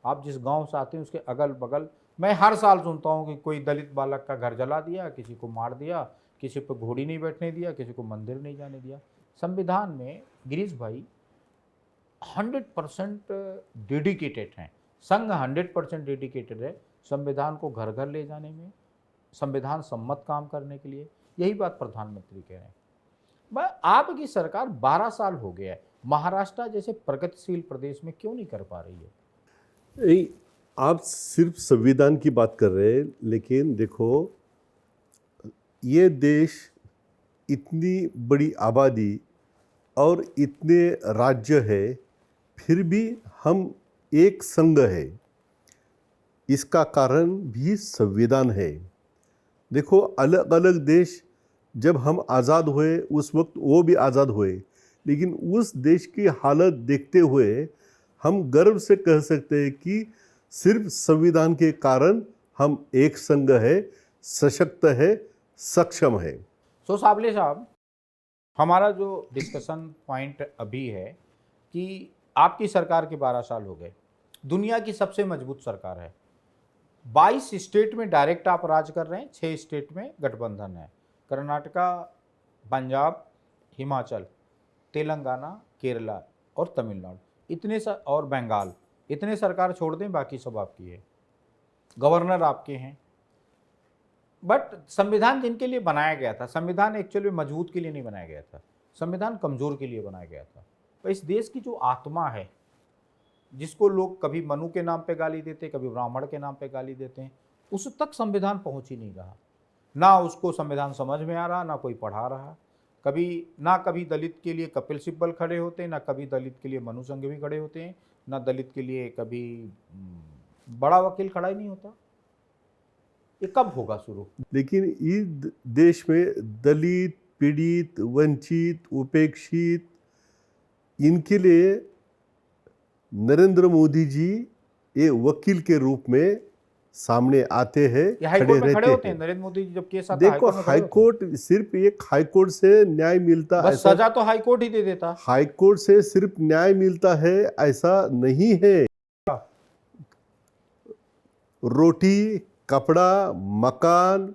आप जिस गांव से आते हैं उसके अगल बगल, मैं हर साल सुनता हूं कि कोई दलित बालक का घर जला दिया, किसी को मार दिया, किसी पर घोड़ी नहीं बैठने दिया, किसी को मंदिर नहीं जाने दिया। संविधान में गिरीश भाई 100% डेडिकेटेड हैं, संघ 100% डेडिकेटेड है संविधान को घर घर ले जाने में, संविधान सम्मत काम करने के लिए। यही बात प्रधानमंत्री कह रहे हैं। आपकी सरकार 12 साल हो गया है, महाराष्ट्र जैसे प्रगतिशील प्रदेश में क्यों नहीं कर पा रही है? नहीं, आप सिर्फ संविधान की बात कर रहे हैं, लेकिन देखो ये देश इतनी बड़ी आबादी और इतने राज्य है, फिर भी हम एक संघ है। इसका कारण भी संविधान है। देखो अलग अलग देश जब हम आज़ाद हुए उस वक्त वो भी आज़ाद हुए, लेकिन उस देश की हालत देखते हुए हम गर्व से कह सकते हैं कि सिर्फ संविधान के कारण हम एक संघ है, सशक्त है, सक्षम है। सो साबले साहब, हमारा जो डिस्कशन पॉइंट अभी है कि आपकी सरकार के 12 साल हो गए, दुनिया की सबसे मजबूत सरकार है, 22 स्टेट में डायरेक्ट आप राज कर रहे हैं, 6 स्टेट में गठबंधन है, कर्नाटका, पंजाब, हिमाचल, तेलंगाना, केरला और तमिलनाडु, इतने और बंगाल, इतने सरकार छोड़ दें, बाकी सब आपकी है, गवर्नर आपके हैं। बट संविधान जिनके लिए बनाया गया था, संविधान एक्चुअली मजबूत के लिए नहीं बनाया गया था, संविधान कमज़ोर के लिए बनाया गया था। तो इस देश की जो आत्मा है, जिसको लोग कभी मनु के नाम पे गाली देते, कभी ब्राह्मण के नाम पे गाली देते हैं, उस तक संविधान पहुंच ही नहीं रहा। ना उसको संविधान समझ में आ रहा, ना कोई पढ़ा रहा। कभी दलित के लिए कपिल सिब्बल खड़े होते हैं, ना कभी दलित के लिए मनु संघवी खड़े होते हैं, ना दलित के लिए कभी बड़ा वकील खड़ा ही नहीं होता। ये कब होगा शुरू? लेकिन इस देश में दलित, पीड़ित, वंचित, उपेक्षित, इनके लिए नरेंद्र मोदी जी ये वकील के रूप में सामने आते हैं, खड़े रहते होते हैं। हैं। नरेंद्र मोदी जी जब केस आता है, देखो हाईकोर्ट, सिर्फ एक हाईकोर्ट से न्याय मिलता है, सजा तो हाईकोर्ट ही दे देता। हाईकोर्ट से सिर्फ न्याय मिलता है ऐसा नहीं है। रोटी, कपड़ा, मकान,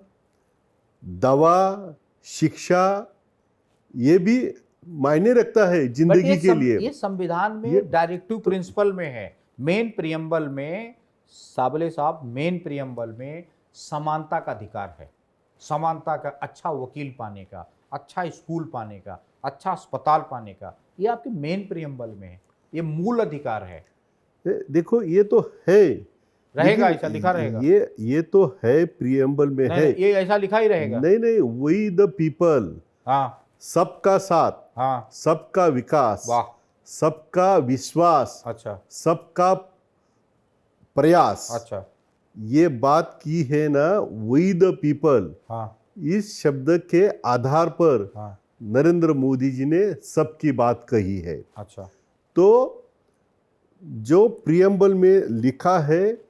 दवा, शिक्षा, ये भी मायने रखता है बट जिंदगी के लिए। ये संविधान में ये- डायरेक्टिव प्रिंसिपल में है, मेन प्रियम्बल में, साबले साहब, मेन प्रियम्बल में समानता का अधिकार है, समानता का, अच्छा वकील पाने का, अच्छा स्कूल पाने का, अच्छा अस्पताल पाने का, ये आपके मेन प्रियम्बल में है, ये मूल अधिकार है। देखो ये तो है, रहेगा, लेकिन ऐसा लिखा रहेगा। ये तो है, प्रियम्बल में नहीं, है। नहीं, ये ऐसा लिखा ही रहेगा। नहीं नहीं, वी द पीपल, हाँ सबका साथ, हाँ, सबका विकास, वाह, सबका विश्वास, अच्छा सबका प्रयास, अच्छा, ये बात की है ना, वी द पीपल। हाँ इस शब्द के आधार पर हाँ, नरेंद्र मोदी जी ने सबकी बात कही है। अच्छा, तो जो प्रियम्बल में लिखा है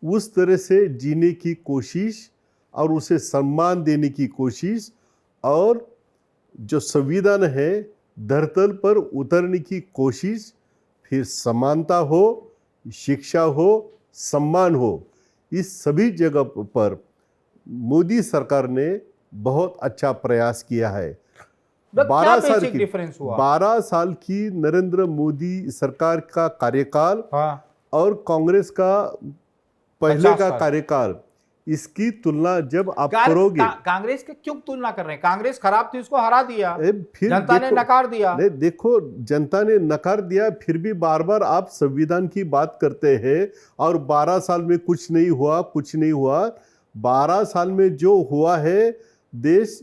उस तरह से जीने की कोशिश और उसे सम्मान देने की कोशिश, और जो संविधान है धरतल पर उतरने की कोशिश, फिर समानता हो, शिक्षा हो, सम्मान हो, इस सभी जगह पर मोदी सरकार ने बहुत अच्छा प्रयास किया है। बट क्या 12 साल basic की difference हुआ? 12 साल की नरेंद्र मोदी सरकार का कार्यकाल हाँ, और कांग्रेस का पहले 50 का साल। कार्यकाल, इसकी तुलना जब आप करोगे, कांग्रेस के क्यों तुलना कर रहे हैं? कांग्रेस खराब थी, उसको हरा दिया, फिर जनता ने देखो- नकार दिया। नहीं देखो, जनता ने नकार दिया, फिर भी बार बार आप संविधान की बात करते हैं और 12 साल में कुछ नहीं हुआ, कुछ नहीं हुआ। 12 साल में जो हुआ है, देश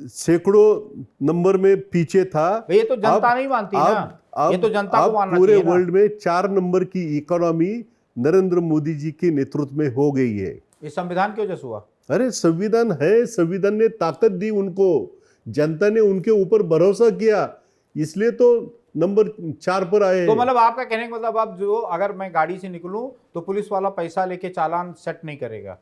सैकड़ों नंबर में पीछे था। भाई ये तो जनता अब- नहीं मानती अब- ना, ये अब- तो जनता को अब मानना पूरे चाहिए ना। वर्ल्ड में 4 नंबर की इकोनॉमी नरेंद्र मोदी जी के नेतृत्व में हो गई है। ये संविधान की वजह से हुआ। अरे संविधान है, संविधान ने ताकत दी उनको, जनता ने उनके ऊपर भरोसा किया, इसलिए तो नंबर 4 पर आए तो हैं। मतलब आपका कहने का मतलब, आप जो, अगर मैं गाड़ी से निकलूं तो पुलिस वाला पैसा लेके चालान सेट नहीं करेगा।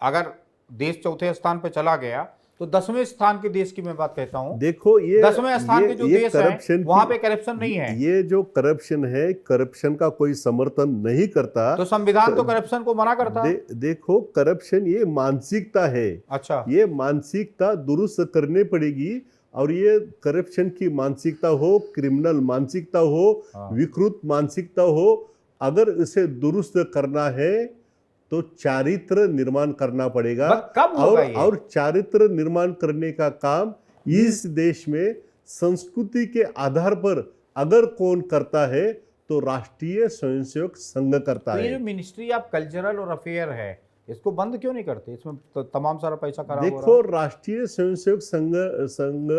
अगर देश चौथे स्थान पे चला गया तो 10वें स्थान के देश की मैं बात कहता हूं, देखो ये 10वें स्थान के जो ये देश करप्शन हैं वहां पे करप्शन नहीं है। ये जो करप्शन है, करप्शन का कोई समर्थन नहीं करता। तो संविधान तो करप्शन को मना करता है। देखो करप्शन ये मानसिकता है, अच्छा, ये मानसिकता दुरुस्त करनी पड़ेगी। और ये करप्शन की मानसिकता हो, क्रिमिनल मानसिकता हो, हाँ। विकृत मानसिकता हो, अगर इसे दुरुस्त करना है तो चारित्र निर्माण करना पड़ेगा। बस कब होगा ये? और चारित्र निर्माण करने का काम इस देश में संस्कृति के आधार पर अगर कौन करता है तो राष्ट्रीय स्वयंसेवक संघ करता तो ये है। जो मिनिस्ट्री ऑफ कल्चरल और अफेयर है, इसको बंद क्यों नहीं करते? इसमें तो तमाम सारा पैसा खराब हो देखो रहा राष्ट्रीय स्वयंसेवक संघ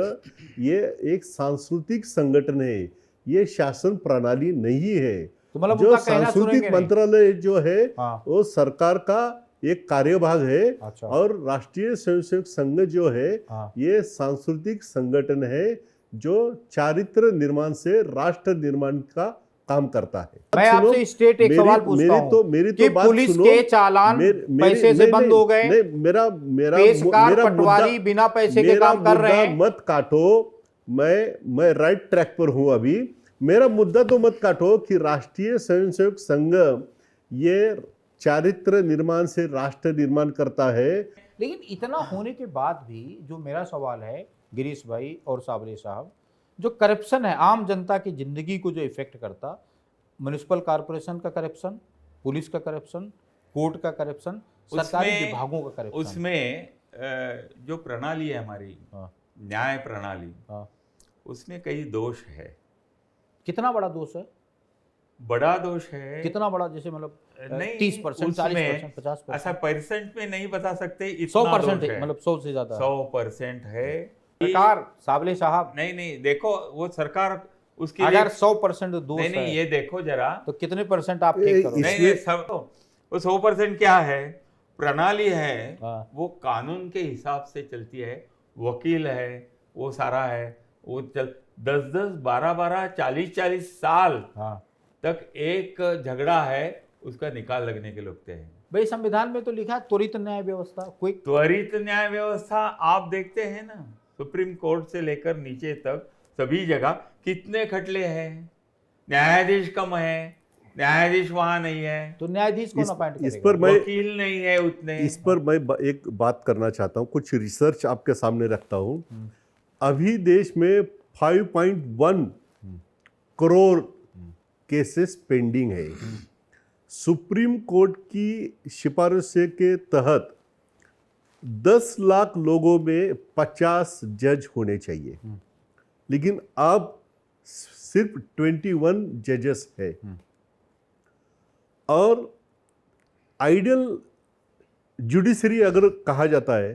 ये एक सांस्कृतिक संगठन है, ये शासन प्रणाली नहीं है। है। तो मतलब जो उनका कहना सांस्कृतिक सुनेंगे नहीं। मंत्रालय जो है हाँ, वो सरकार का एक कार्यभाग है। अच्छा, और राष्ट्रीय स्वयंसेवक संघ जो है हाँ, ये सांस्कृतिक संगठन है जो चारित्र निर्माण से राष्ट्र निर्माण का काम करता है। मैं सुनो, आपसे स्टेट एक सवाल पूछता हूं मेरी कि तो बात पुलिस सुनो। के चालान पैसे से बंद हो गए, नहीं, मेरा पेशकार पटवारी बिना पैसे के काम कर रहे हैं। मत काटो, मैं राइट ट्रैक पर हूं अभी। मेरा मुद्दा तो मत काटो कि राष्ट्रीय स्वयंसेवक संघ ये चारित्र निर्माण से राष्ट्र निर्माण करता है। लेकिन इतना होने के बाद भी जो मेरा सवाल है गिरीश भाई और साबले साहब, जो करप्शन है आम जनता की जिंदगी को जो इफेक्ट करता, म्युनिसिपल कॉरपोरेशन का करप्शन, पुलिस का करप्शन, कोर्ट का करप्शन, सरकारी उसमें- विभागों का करप्शन, उसमें जो प्रणाली है हमारी, हाँ, न्याय प्रणाली, हाँ, उसमें कई दोष है। कितना बड़ा दोष है? बड़ा दोष है। कितना बड़ा? जैसे मतलब नहीं, 30%, उसमें 40%, 50%, ऐसा परसेंट में नहीं बता सकते, 100%, दोष है। मतलब 100 से ज्यादा 100% है। सरकार, साबले साहब, नहीं देखो, वो सरकार उसकी अगर 100% दोष नहीं है ये देखो जरा, तो कितने परसेंट आप ठीक करोगे? नहीं सब वो 100% क्या है, प्रणाली है, हाँ। वो कानून के हिसाब से चलती है, वकील है, वो सारा है, वो 10-10, 12-12, 40-40 साल हाँ, तक एक झगड़ा है, उसका निकाल लगने के लगते हैं। भाई संविधान में तो लिखा है त्वरित न्याय व्यवस्था, क्विक। त्वरित न्याय व्यवस्था आप देखते हैं ना, सुप्रीम कोर्ट से लेकर नीचे तक सभी जगह कितने खटले हैं, न्यायाधीश कम है, न्यायाधीश वहां नहीं है, तो न्यायाधीश कौन अपॉइंट इस करेगा? पर मैं वकील नहीं है उतने। इस पर मैं एक बात करना चाहता हूँ, कुछ रिसर्च आपके सामने रखता हूँ। अभी देश में 5.1 करोड़ केसेस पेंडिंग है। सुप्रीम कोर्ट की सिफारिश के तहत 10 लाख लोगों में 50 जज होने चाहिए, लेकिन अब सिर्फ 21 जजेस है। और आइडियल जुडिशरी अगर कहा जाता है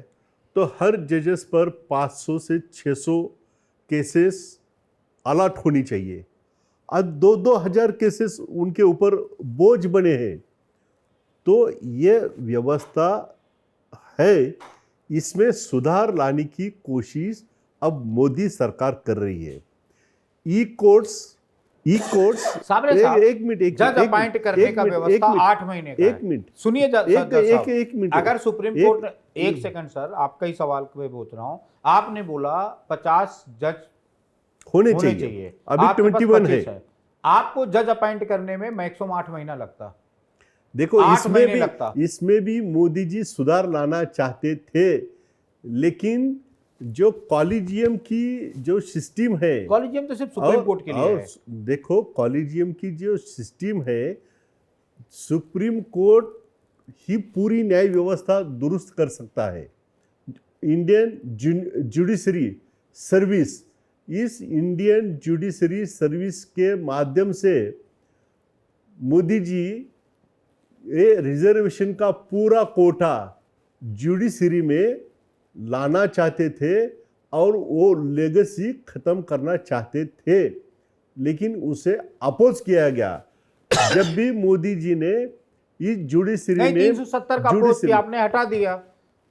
तो हर जजेस पर 500 से 600 केसेस अलॉट होनी चाहिए। आज 2,000 केसेस उनके ऊपर बोझ बने हैं। तो ये व्यवस्था है, इसमें सुधार लाने की कोशिश अब मोदी सरकार कर रही है। ई कोर्ट्स साबरे साहब, जज अपॉइंट करने का व्यवस्था 8 महीने का एक मिनट सुनिए एक मिनट। अगर सुप्रीम कोर्ट ने, एक सेकंड सर, आपका ही सवाल पे पूछ रहा हूं। आपने बोला 50 जज होने चाहिए, अभी 21 है। आपको जज अपॉइंट करने में मैक्सिमम 8 महीना लगता। देखो इसमें भी मोदी जी सुधार लाना चाहते थे, लेकिन जो कॉलेजियम की जो सिस्टम है, कॉलेजियम तो सिर्फ सुप्रीम कोर्ट के लिए है। देखो कॉलेजियम की जो सिस्टम है, सुप्रीम कोर्ट ही पूरी न्याय व्यवस्था दुरुस्त कर सकता है। इंडियन जुडिशरी सर्विस, इस इंडियन जुडिशरी सर्विस के माध्यम से मोदी जी ये रिजर्वेशन का पूरा कोटा जुडिशरी में लाना चाहते थे और वो लेगेसी खत्म करना चाहते थे, लेकिन उसे अपोज किया गया। जब भी मोदी जी ने इस जुडिशरी में 370 का अपोज किया, आपने हटा दिया।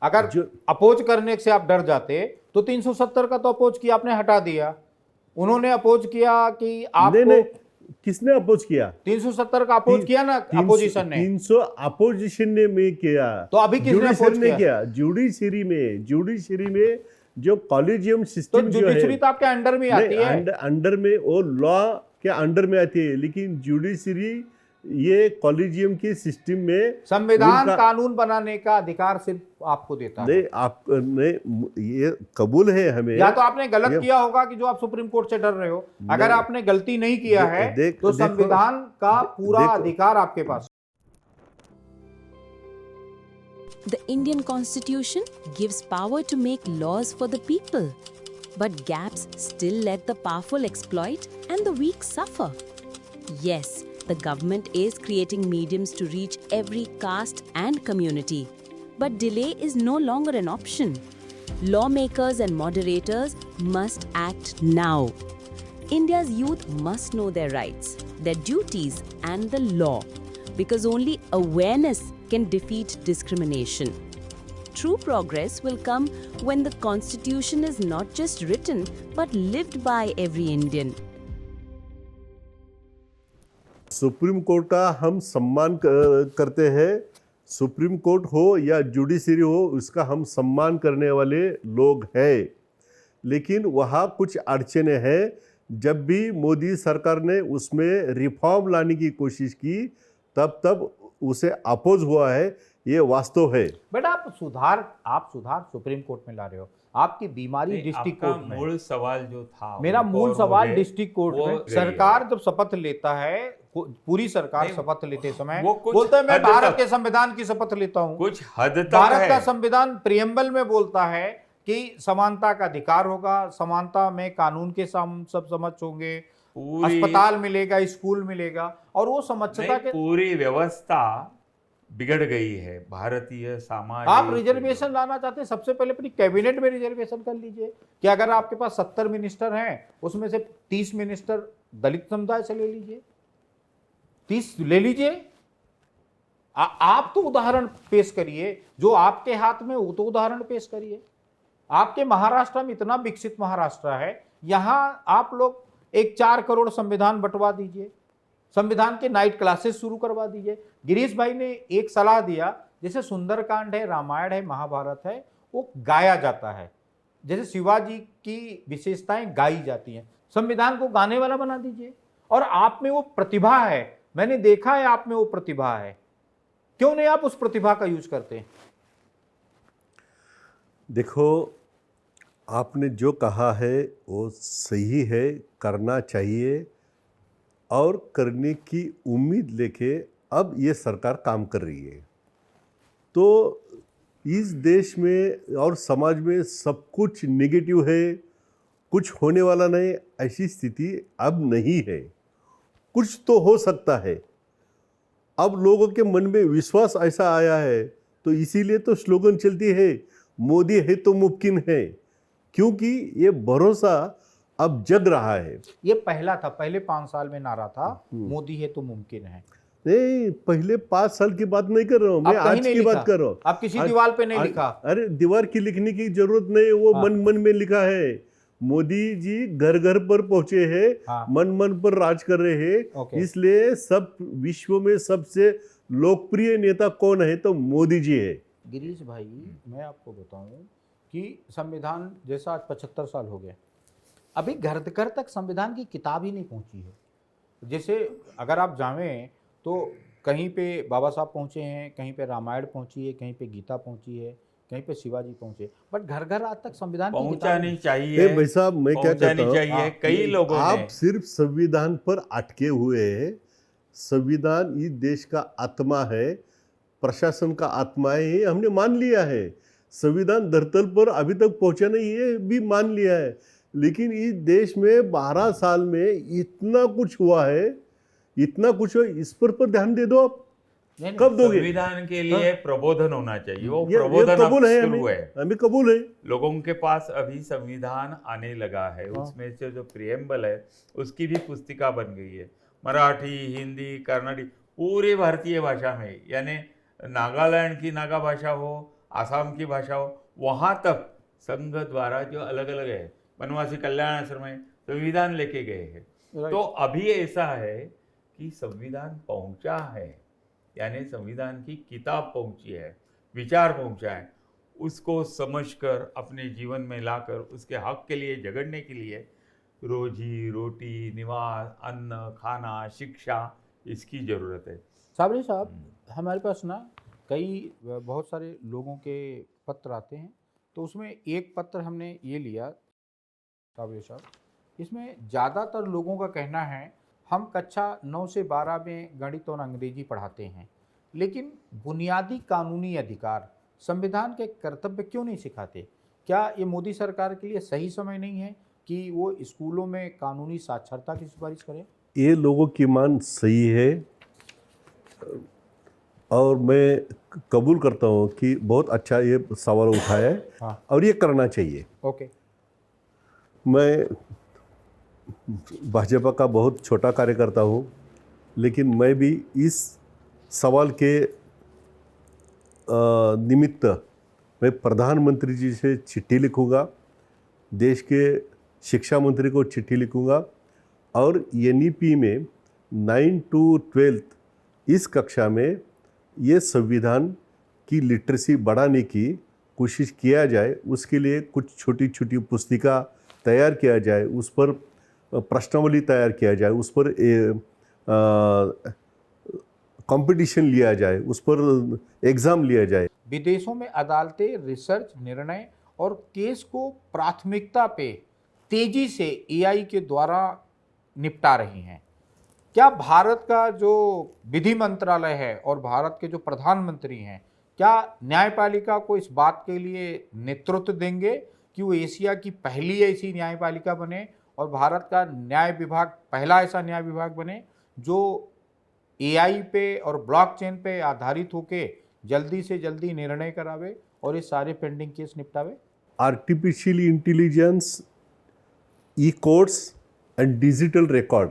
अगर अपोज करने से आप डर जाते तो 370 का तो अपोज किया, आपने हटा दिया। उन्होंने अपोज किया कि आपको किसने अपोज किया? 370 का अपोज किया ना अपोजिशन ने। 300 अपोजिशन ने में किया, तो अभी किसने अपोज किया? जुडिशरी में जो कॉलेजियम सिस्टम तो जुडिशरी तो आपके अंडर में आती है, अंडर में वो लॉ के अंडर में आती है, लेकिन जुडिशरी ये कॉलेजियम की सिस्टम में संविधान कानून बनाने का अधिकार सिर्फ आपको देता है। नहीं, आपने ये कबूल है हमें। या तो आपने गलत किया होगा कि जो आप सुप्रीम कोर्ट से डर रहे हो। अगर आपने गलती नहीं किया है तो संविधान का पूरा अधिकार आपके पास। The Indian Constitution gives power to make laws for the people, but gaps still let the powerful exploit and the weak suffer. Yes, the government is creating mediums to reach every caste and community, but delay is no longer an option. Lawmakers and moderators must act now. India's youth must know their rights, their duties, and the law, because only awareness can defeat discrimination. True progress will come when the Constitution is not just written but lived by every Indian. Supreme court का हम सम्मान करते हैं। सुप्रीम कोर्ट हो या जुडिशरी हो, उसका हम सम्मान करने वाले लोग हैं, लेकिन वहाँ कुछ अड़चनें हैं। जब भी मोदी सरकार ने उसमें रिफॉर्म लाने की कोशिश की, तब उसे अपोज हुआ है, ये वास्तव है। बट आप सुधार सुप्रीम कोर्ट में ला रहे हो। आपकी बीमारी डिस्ट्रिक्ट कोर्ट में। मूल सवाल जो था, मेरा मूल सवाल डिस्ट्रिक्ट कोर्ट में, सरकार जब शपथ लेता है, पूरी सरकार शपथ लेते समय बोलता है मैं भारत के संविधान की शपथ लेता हूं। कुछ हद तक भारत का संविधान प्रियम्बल में बोलता है कि समानता का अधिकार होगा, समानता में कानून के सब समझ होंगे, अस्पताल मिलेगा, स्कूल मिलेगा, और वो समझता के पूरी व्यवस्था बिगड़ गई है भारतीय समाज। आप रिजर्वेशन लाना चाहते हैं, सबसे पहले अपनी कैबिनेट में रिजर्वेशन कर लीजिए कि अगर आपके पास 70 मिनिस्टर हैं, उसमें से 30 मिनिस्टर दलित समुदाय से ले लीजिए, 30 ले लीजिए। आप तो उदाहरण पेश करिए, जो आपके हाथ में वो तो उदाहरण पेश करिए। आपके महाराष्ट्र में इतना विकसित महाराष्ट्र है, यहां आप लोग एक 4 करोड़ संविधान बंटवा दीजिए, संविधान के नाइट क्लासेस शुरू करवा दीजिए। गिरीश भाई ने एक सलाह दिया, जैसे सुंदरकांड है, रामायण है, महाभारत है, वो गाया जाता है, जैसे शिवाजी की विशेषताएं गाई जाती हैं, संविधान को गाने वाला बना दीजिए। और आप में वो प्रतिभा है, मैंने देखा है आप में वो प्रतिभा है, क्यों नहीं आप उस प्रतिभा का यूज करते हैं? देखो, आपने जो कहा है वो सही है, करना चाहिए और करने की उम्मीद लेके अब ये सरकार काम कर रही है। तो इस देश में और समाज में सब कुछ नेगेटिव है, कुछ होने वाला नहीं, ऐसी स्थिति अब नहीं है। कुछ तो हो सकता है। अब लोगों के मन में विश्वास ऐसा आया है, तो इसीलिए तो स्लोगन चलती है, मोदी है तो मुमकिन है, क्योंकि ये भरोसा अब जग रहा है। ये पहला था, पहले 5 साल में नारा था मोदी है तो मुमकिन है। नहीं, पहले 5 साल की बात नहीं कर रहा हूँ मैं, आप कहीं आज नहीं की बात लिखा। कर रहा हूँ। आप किसी दीवार पे नहीं लिखा। अरे दीवार की लिखने की जरूरत नहीं, वो हाँ। मन मन में लिखा है। मोदी जी घर घर पर पहुंचे हैं, हाँ। मन मन पर राज कर रहे हैं। ओके। इसलिए सब विश्व में सबसे लोकप्रिय नेता कौन है तो मोदी जी है। गिरीश भाई, मैं आपको बताऊं कि संविधान जैसा आज 75 साल हो गए, अभी घर घर तक संविधान की किताब ही नहीं पहुंची है। जैसे अगर आप जावें तो कहीं पे बाबा साहब पहुंचे हैं, कहीं पे रामायण पहुंची है, कहीं पे गीता पहुंची है, कहीं पे शिवाजी पहुंचे, बट घर घर आज तक संविधान की किताब पहुंचानी चाहिए, भाई साहब, मैं क्या कहता पहुंचानी हूँ, चाहिए। कई लोगों आप ने सिर्फ संविधान पर अटके हुए हैं। संविधान इस देश का आत्मा है, प्रशासन का आत्मा है, ये हमने मान लिया है। संविधान धरतल पर अभी तक पहुंचा नहीं, ये भी मान लिया है। लेकिन इस देश में 12 साल में इतना कुछ हुआ है, इतना कुछ हुआ, इस पर ध्यान दे दो आप। नहीं, कब दोगे? संविधान के लिए प्रबोधन होना चाहिए, वो ये प्रबोधन अब कबूल है, शुरू है। हमें कबूल है। लोगों के पास अभी संविधान आने लगा है, उसमें से जो प्रियम्बल है उसकी भी पुस्तिका बन गई है, मराठी, हिंदी, कर्नाटक, पूरी भारतीय भाषा में, यानी नागालैंड की नागा भाषा हो, आसाम की भाषा हो, वहाँ तक संघ द्वारा जो अलग अलग है, वनवासी कल्याण आश्रम में संविधान लेके गए हैं। तो अभी ऐसा है कि संविधान पहुंचा है, यानी संविधान की किताब पहुंची है, विचार पहुंचा है, उसको समझकर अपने जीवन में लाकर उसके हक के लिए झगड़ने के लिए रोजी रोटी, निवास, अन्न, खाना, शिक्षा, इसकी ज़रूरत है। साबरी साहब, हमारे पास ना कई बहुत सारे लोगों के पत्र आते हैं, तो उसमें एक पत्र हमने ये लिया साबरी साहब, इसमें ज़्यादातर लोगों का कहना है हम कक्षा 9 से 12 में गणित और अंग्रेजी पढ़ाते हैं, लेकिन बुनियादी कानूनी अधिकार, संविधान के कर्तव्य क्यों नहीं सिखाते? क्या ये मोदी सरकार के लिए सही समय नहीं है कि वो स्कूलों में कानूनी साक्षरता की सिफारिश करें? ये लोगों की मान सही है और मैं कबूल करता हूँ कि बहुत अच्छा ये सवाल उठाया है। हाँ। और ये करना चाहिए। ओके। मैं भाजपा का बहुत छोटा कार्यकर्ता हूँ, लेकिन मैं भी इस सवाल के निमित्त मैं प्रधानमंत्री जी से चिट्ठी लिखूँगा, देश के शिक्षा मंत्री को चिट्ठी लिखूँगा और NEP में 9 to 12 इस कक्षा में ये संविधान की लिटरेसी बढ़ाने की कोशिश किया जाए। उसके लिए कुछ छोटी छोटी पुस्तिका तैयार किया जाए, उस पर प्रश्नावली तैयार किया जाए, उस पर कंपटीशन लिया जाए, उस पर एग्ज़ाम लिया जाए। विदेशों में अदालतें रिसर्च, निर्णय और केस को प्राथमिकता पे तेजी से AI के द्वारा निपटा रही हैं। क्या भारत का जो विधि मंत्रालय है और भारत के जो प्रधानमंत्री हैं, क्या न्यायपालिका को इस बात के लिए नेतृत्व देंगे कि वो एशिया की पहली ऐसी न्यायपालिका बने और भारत का न्याय विभाग पहला ऐसा न्याय विभाग बने जो AI पे और ब्लॉकचेन पे आधारित होके जल्दी से जल्दी निर्णय करावे और ये सारे पेंडिंग केस निपटावे? Artificial intelligence, e courts and digital record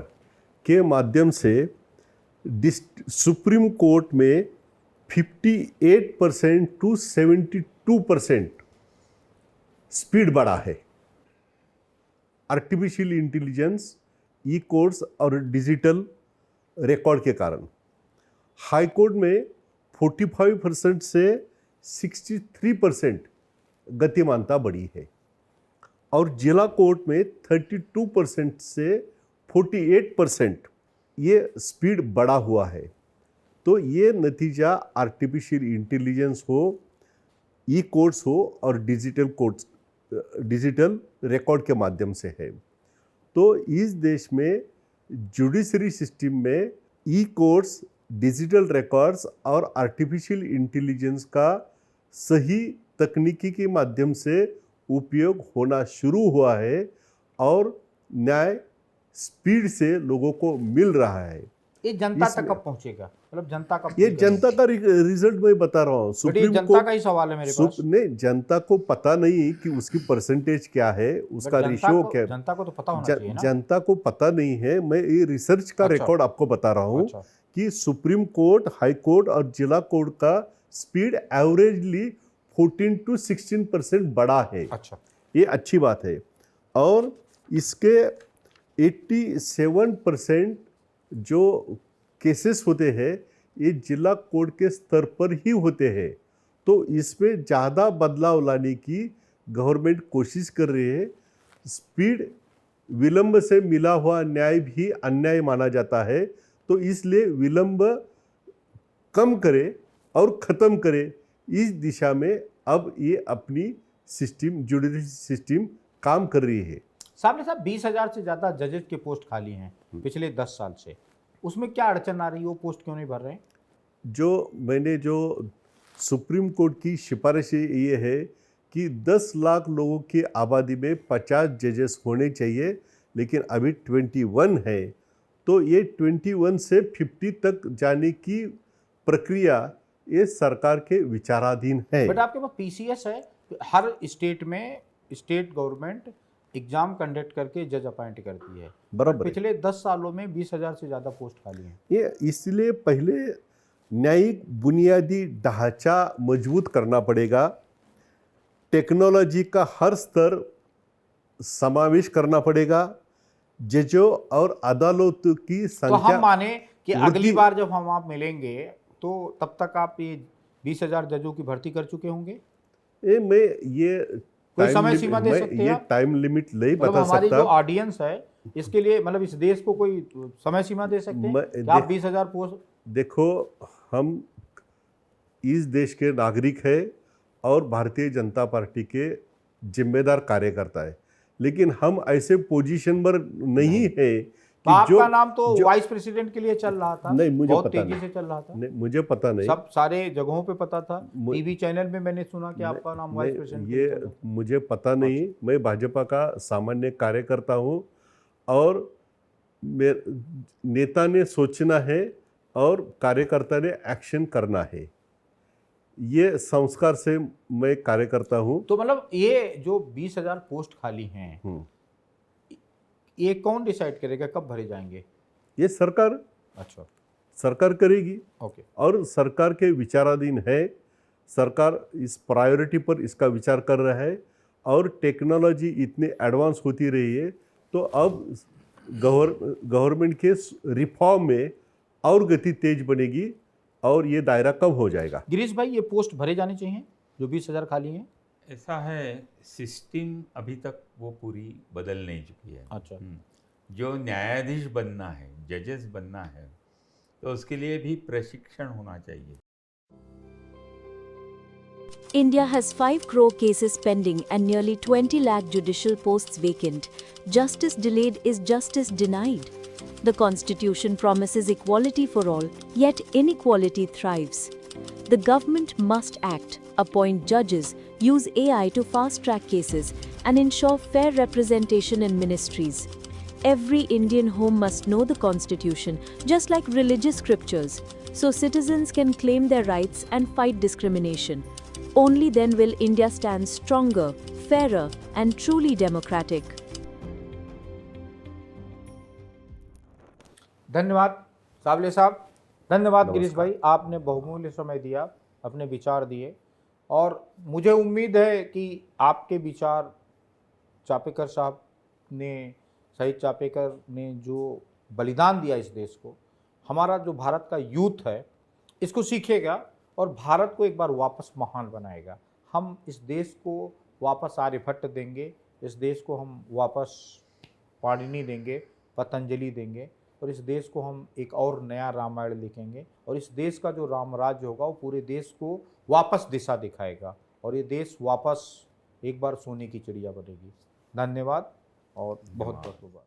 के माध्यम से सुप्रीम कोर्ट में 58% टू 72% स्पीड बढ़ा है। आर्टिफिशियल इंटेलिजेंस, ई-कोर्ट्स और डिजिटल रिकॉर्ड के कारण हाई कोर्ट में 45% से 63% गतिमानता बढ़ी है और जिला कोर्ट में 32% से 48% ये स्पीड बढ़ा हुआ है। तो ये नतीजा आर्टिफिशियल इंटेलिजेंस हो, ई कोर्ट्स हो और डिजिटल कोर्ट्स डिजिटल रिकॉर्ड के माध्यम से है। तो इस देश में जुडिशरी सिस्टम में ई कोर्ट्स, डिजिटल रिकॉर्ड्स और आर्टिफिशियल इंटेलिजेंस का सही तकनीकी के माध्यम से उपयोग होना शुरू हुआ है और न्याय स्पीड से लोगों को मिल रहा है। ये जनता तक इसमें- कब पहुंचेगा, मतलब जनता कब ये पहुंचेगा? जनता का रिजल्ट मैं बता रहा हूँ। बट ये सुप्रीम जनता कोर्ट का ही सवाल है मेरे पास। नहीं, जनता को पता नहीं कि उसकी परसेंटेज क्या है, उसका बट रेशियो क्या है। जनता को तो पता होना चाहिए ना। जनता को पता नहीं है। मैं ये रिसर्च का अच्छा। रिकॉर्ड आपको बता रहा हूँ अच्छा, कि सुप्रीम कोर्ट, हाई कोर्ट और जिला कोर्ट का स्पीड एवरेजली 14 to 16% बढ़ा है। अच्छा, ये अच्छी बात है। और इसके 87% जो केसेस होते हैं ये जिला कोर्ट के स्तर पर ही होते हैं। तो इसमें ज़्यादा बदलाव लाने की गवर्नमेंट कोशिश कर रही है। स्पीड, विलंब से मिला हुआ न्याय भी अन्याय माना जाता है, तो इसलिए विलंब कम करे और ख़त्म करे, इस दिशा में अब ये अपनी सिस्टम, जुडिशरी सिस्टम काम कर रही है। सामने साहब 20,000 से ज़्यादा जजेस के पोस्ट खाली हैं पिछले 10 साल से, उसमें क्या अड़चन आ रही है? वो पोस्ट क्यों नहीं भर रहे हैं? जो सुप्रीम कोर्ट की सिफारिश ये है कि 10 लाख लोगों की आबादी में 50 जजेस होने चाहिए, लेकिन अभी 21 है। तो ये 21 से 50 तक जाने की प्रक्रिया ये सरकार के विचाराधीन है। बट आपके पास पीसीएस है, हर स्टेट में स्टेट गवर्नमेंट एग्जाम कंडक्ट करके जज अपॉइंट करती है। बराबर है। पिछले 10 सालों में 20,000 से ज़्यादा पोस्ट खाली हैं। ये इसलिए पहले न्यायिक बुनियादी ढांचा मजबूत करना पड़ेगा, टेक्नोलॉजी का हर स्तर समावेश करना पड़ेगा, जजों और अदालतों की तो संख्या हम माने कि वृद्धि- अगली बार जब हम आप मिलेंगे तो तब तक आप ये 20,000 जजों की भर्ती कर चुके होंगे? ये कोई टाइम समय लिमिट- सीमा दे मैं सकते हैं ये आप? टाइम लिमिट नहीं मतलब बता हमारी जो सकता। ऑडियंस है इसके लिए, मतलब इस देश को कोई समय सीमा दे सकते हैं मैं- कि आप 20,000 पोस्ट? देखो, हम इस देश के नागरिक हैं और भारतीय जनता पार्टी के जिम्मेदार कार्यकर्ता है, लेकिन हम ऐसे पोजीशन पर नहीं है तो कि आपका नाम तो जो- वाइस प्रेसिडेंट के लिए चल रहा था, नहीं, मुझे बहुत पता तेजी नहीं। से चल रहा था, नहीं, मुझे पता नहीं। सब सारे जगहों पे पता था, मु- टीवी चैनल में मैंने सुना कि आपका नाम वाइस नहीं, प्रेसिडेंट के लिए चल ये रहा था। मुझे पता नहीं। मैं भाजपा का सामान्य कार्यकर्ता हूँ और नेता ने सोचना है और कार्यकर्ता ने एक्शन करना है। ये संस्कार से मैं कार्य करता हूँ। तो मतलब ये जो 20,000 पोस्ट खाली हैं, ये कौन डिसाइड करेगा कब भरे जाएंगे? ये सरकार अच्छा, सरकार करेगी ओके। और सरकार के विचाराधीन है। सरकार इस प्रायोरिटी पर इसका विचार कर रहा है और टेक्नोलॉजी इतनी एडवांस होती रही है, तो अब गवर्नमेंट के रिफॉर्म में और गति तेज बनेगी और ये दायरा कम हो जाएगा। गिरीश भाई, ये पोस्ट भरे जाने चाहिए जो 20,000 खाली हैं? ऐसा है, सिस्टम अभी तक वो पूरी बदल नहीं चुकी है। अच्छा, जो न्यायाधीश बनना है, जजेस बनना है, तो उसके लिए भी प्रशिक्षण होना चाहिए। India has 5 crore cases pending and nearly 20 lakh judicial posts vacant. Justice delayed is justice denied. The Constitution promises equality for all, yet inequality thrives. The government must act, appoint judges, use AI to fast-track cases, and ensure fair representation in ministries. Every Indian home must know the Constitution, just like religious scriptures, so citizens can claim their rights and fight discrimination. Only then will India stand stronger, fairer, and truly democratic. धन्यवाद साबले साहब, धन्यवाद गिरीश भाई, आपने बहुमूल्य समय दिया, अपने विचार दिए और मुझे उम्मीद है कि आपके विचार चापेकर साहब ने, शहीद चापेकर ने जो बलिदान दिया इस देश को, हमारा जो भारत का यूथ है इसको सीखेगा और भारत को एक बार वापस महान बनाएगा। हम इस देश को वापस आर्यभट्ट देंगे, इस देश को हम वापस पाणिनि देंगे, पतंजलि देंगे और इस देश को हम एक और नया रामायण लिखेंगे और इस देश का जो रामराज्य होगा वो पूरे देश को वापस दिशा दिखाएगा और ये देश वापस एक बार सोने की चिड़िया बनेगी। धन्यवाद और बहुत बहुत मुबारक।